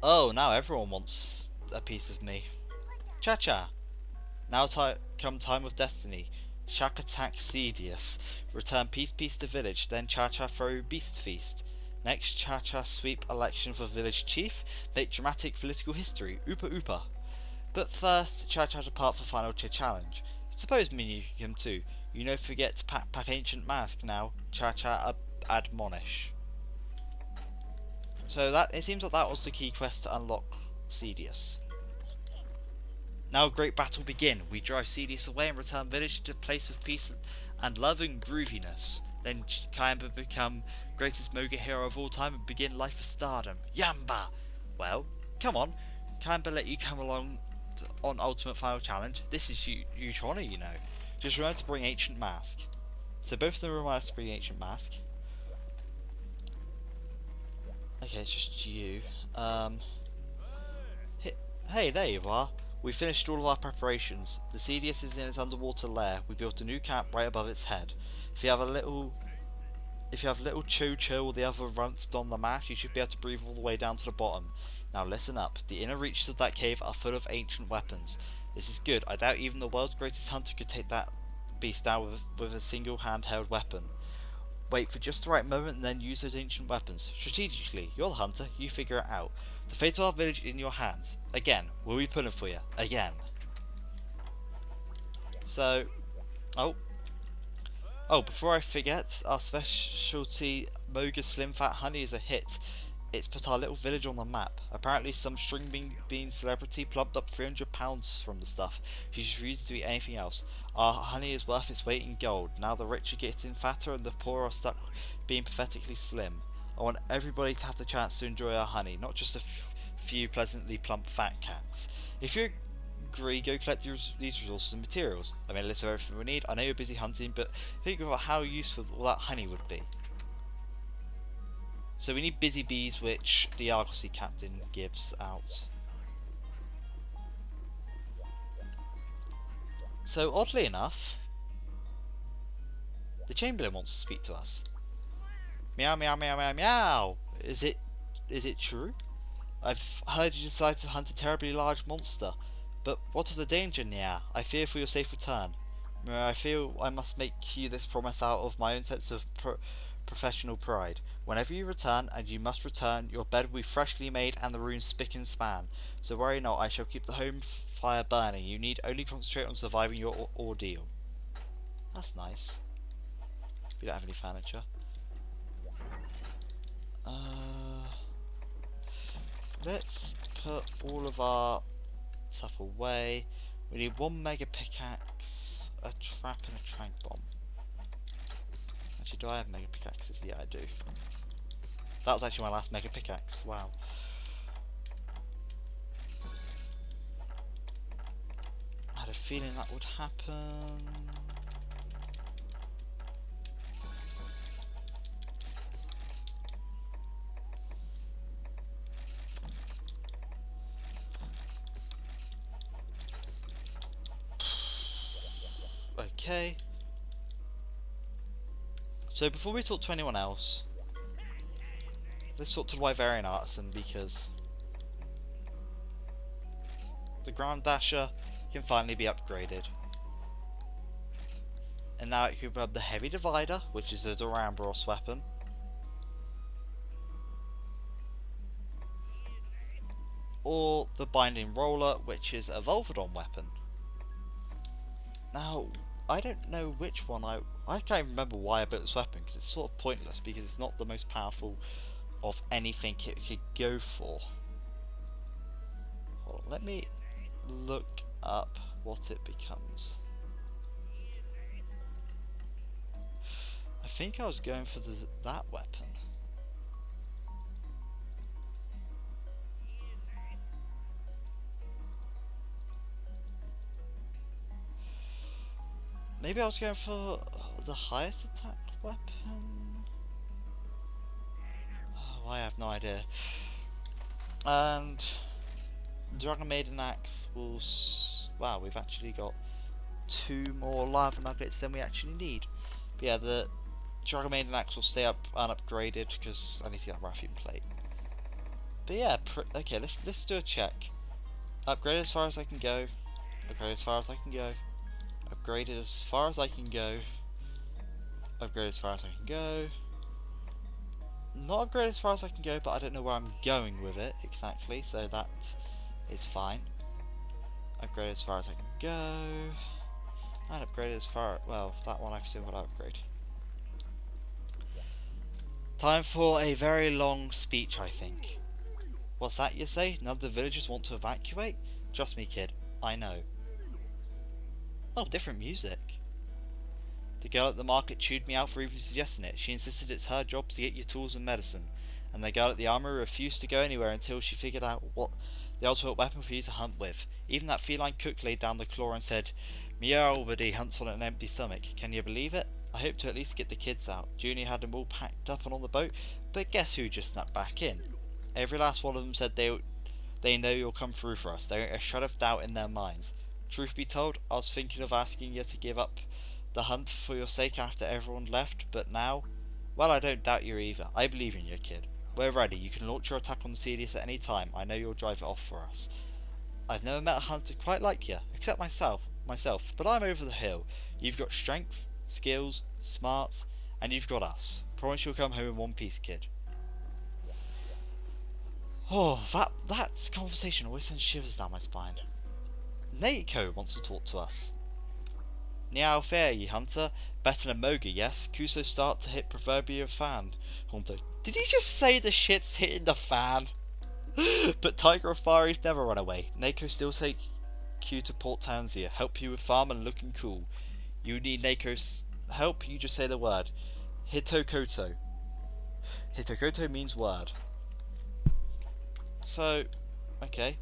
oh, now everyone wants a piece of me. Cha-cha! Now come time of destiny. Shack attack Cedius. Return peace to village, then Cha-cha throw beast feast. Next Cha-cha sweep election for village chief. Make dramatic political history. Oopa oopa. But first, Cha-cha depart for final challenge. Suppose me you can come too. You know forget to pack ancient mask now. Cha-cha admonish. So that it seems like that was the key quest to unlock Cedius. Now great battle begin. We drive Cedius away and return village to a place of peace and love and grooviness. Then Kayamba become greatest Moga hero of all time and begin life of stardom. Yamba! Well, come on. Kayamba let you come along on Ultimate Final Challenge. This is huge honour, you know. Just remember to bring Ancient Mask. So both of them remind us to bring Ancient Mask. Okay, it's just you. Hey, there you are. We finished all of our preparations. The Cedius is in its underwater lair. We built a new camp right above its head. If you have little Cho-Cho or the other runts on the mat, you should be able to breathe all the way down to the bottom. Now listen up. The inner reaches of that cave are full of ancient weapons. This is good. I doubt even the world's greatest hunter could take that beast down with a single handheld weapon. Wait for just the right moment and then use those ancient weapons. Strategically, you're the hunter, you figure it out. The fate of our village in your hands. Again, we'll be pulling for you. Again. So, oh, before I forget, our specialty Moga Slim Fat Honey is a hit. It's put our little village on the map. Apparently some string bean celebrity plumped up 300 pounds from the stuff. She just refuses to eat anything else. Our honey is worth its weight in gold. Now the rich are getting fatter and the poor are stuck being pathetically slim. I want everybody to have the chance to enjoy our honey, not just a few pleasantly plump fat cats. If you agree, go collect these resources and materials. I made a list of everything we need. I know you're busy hunting, but think about how useful all that honey would be. So we need busy bees, which the Argosy captain gives out. So oddly enough, the Chamberlain wants to speak to us. Meow meow meow meow meow. Is it true? I've heard you decided to hunt a terribly large monster, but what of the danger, Nia? I fear for your safe return. I feel I must make you this promise out of my own sense of professional pride. Whenever you return, and you must return, your bed will be freshly made and the room spick and span. So worry not, I shall keep the home fire burning. You need only concentrate on surviving your ordeal. That's nice. We don't have any furniture. Let's put all of our stuff away. We need 1 mega pickaxe, a trap and a trank bomb. Actually, do I have mega pickaxes? Yeah, I do. That was actually my last mega pickaxe. Wow. I had a feeling that would happen. Okay. So before we talk to anyone else, let's talk to the Wyverian Artisan, because the Ground Dasher can finally be upgraded. And now it can grab the Heavy Divider, which is a Duramboros weapon. Or the Binding Roller, which is a Volvodon weapon. Now, I don't know which one I can't remember why I built this weapon, because it's sort of pointless, because it's not the most powerful of anything it could go for. Hold on, let me look up what it becomes. I think I was going for that weapon. Maybe I was going for the highest attack weapon? Oh, I have no idea. And Dragon Maiden Axe will... Wow, we've actually got 2 more lava nuggets than we actually need. But yeah, the Dragon Maiden Axe will stay up unupgraded because I need to get a Rathian plate. But yeah, okay, let's do a check. Upgrade as far as I can go. Upgrade as far as I can go. Upgraded as far as I can go. Upgrade as far as I can go. Not upgrade as far as I can go, but I don't know where I'm going with it exactly, so that is fine. Upgrade as far as I can go. And upgrade as far... well, that one I've still got to upgrade. Time for a very long speech, I think. What's that you say? None of the villagers want to evacuate? Trust me, kid, I know. Oh, different music. The girl at the market chewed me out for even suggesting it. She insisted it's her job to get you tools and medicine. And the girl at the armory refused to go anywhere until she figured out what the ultimate weapon for you to hunt with. Even that feline cook laid down the claw and said, "Meowbody hunts on an empty stomach." Can you believe it? I hope to at least get the kids out. Junior had them all packed up and on the boat, but guess who just snuck back in? Every last one of them said they know you'll come through for us. There ain't a shred of doubt in their minds. Truth be told, I was thinking of asking you to give up the hunt for your sake after everyone left, but now, well, I don't doubt you either. I believe in you, kid. We're ready. You can launch your attack on the Cedius at any time. I know you'll drive it off for us. I've never met a hunter quite like you, except myself, but I'm over the hill. You've got strength, skills, smarts, and you've got us. Promise you'll come home in one piece, kid. Oh, that conversation always sends shivers down my spine. Neiko wants to talk to us. Niao fair, ye hunter. Better than Moga, yes. Kuso start to hit proverbial fan. Hunter, did he just say the shit's hitting the fan? But Tiger of Fari's never run away. Neiko still take you to Port Tanzia. Help you with farm and looking cool. You need Neiko's help, you just say the word. Hitokoto. Hitokoto means word. So, okay.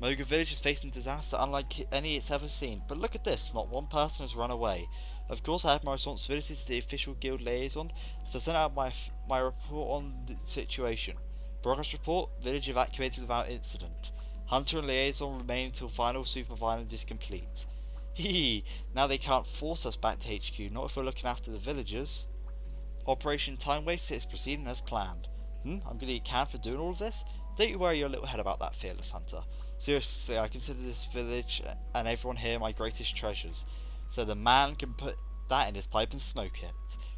Moga Village is facing disaster unlike any it's ever seen. But look at this, not one person has run away. Of course I have my responsibilities as the official guild liaison, so I sent out my report on the situation. Progress report, village evacuated without incident. Hunter and liaison remain until final supervision is complete. Hee, now they can't force us back to HQ, not if we're looking after the villagers. Operation Time Waster is proceeding as planned. I'm gonna get canned for doing all of this? Don't you worry your little head about that, fearless hunter. Seriously, I consider this village and everyone here my greatest treasures. So the man can put that in his pipe and smoke it.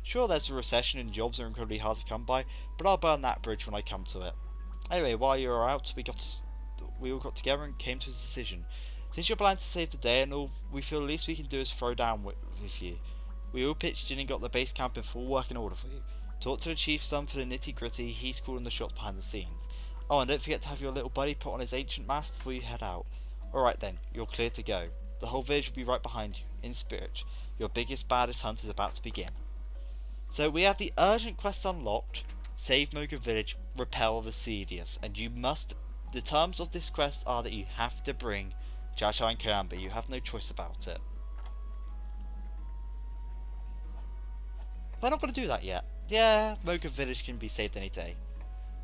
Sure, there's a recession and jobs are incredibly hard to come by, but I'll burn that bridge when I come to it. Anyway, while you were out, we all got together and came to a decision. Since you're planning to save the day and all, we feel the least we can do is throw down with you. We all pitched in and got the base camp in full working order for you. Talk to the chief's son for the nitty gritty, he's calling the shots behind the scenes. Oh, and don't forget to have your little buddy put on his ancient mask before you head out. Alright then, you're clear to go. The whole village will be right behind you, in spirit. Your biggest, baddest hunt is about to begin. So we have the urgent quest unlocked, save Moga Village, repel the Cedius, and you must... The terms of this quest are that you have to bring Jashao and Kayamba, you have no choice about it. We're not going to do that yet. Yeah, Moga Village can be saved any day.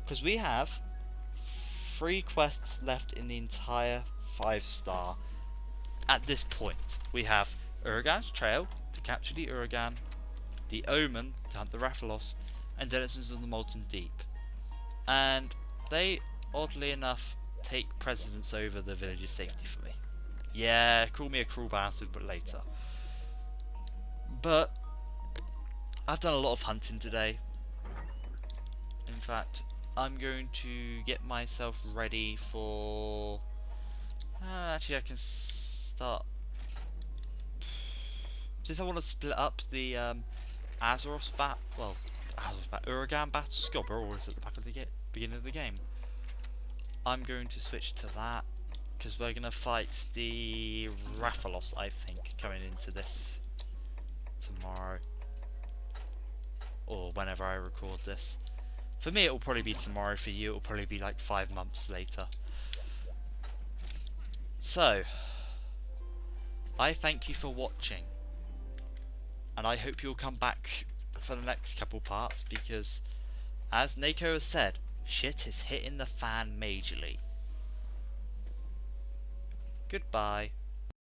Because we have 3 quests left in the entire 5-star at this point. We have Uragan's Trail to capture the Uragan, the Omen to hunt the Rathalos, and Denizens of the Molten Deep. And They, oddly enough, take precedence over the village's safety for me. Yeah, call me a cruel bastard, but later. But I've done a lot of hunting today. In fact, I'm going to get myself ready for... actually, I can start... Since I want to split up the Azeroth Uraga battle scope, we're always at the back of the beginning of the game. I'm going to switch to that because we're going to fight the Rathalos, I think, coming into this tomorrow or whenever I record this. For me, it will probably be tomorrow. For you, it will probably be like 5 months later. So, I thank you for watching, and I hope you'll come back for the next couple parts because, as Nako has said, shit is hitting the fan majorly. Goodbye.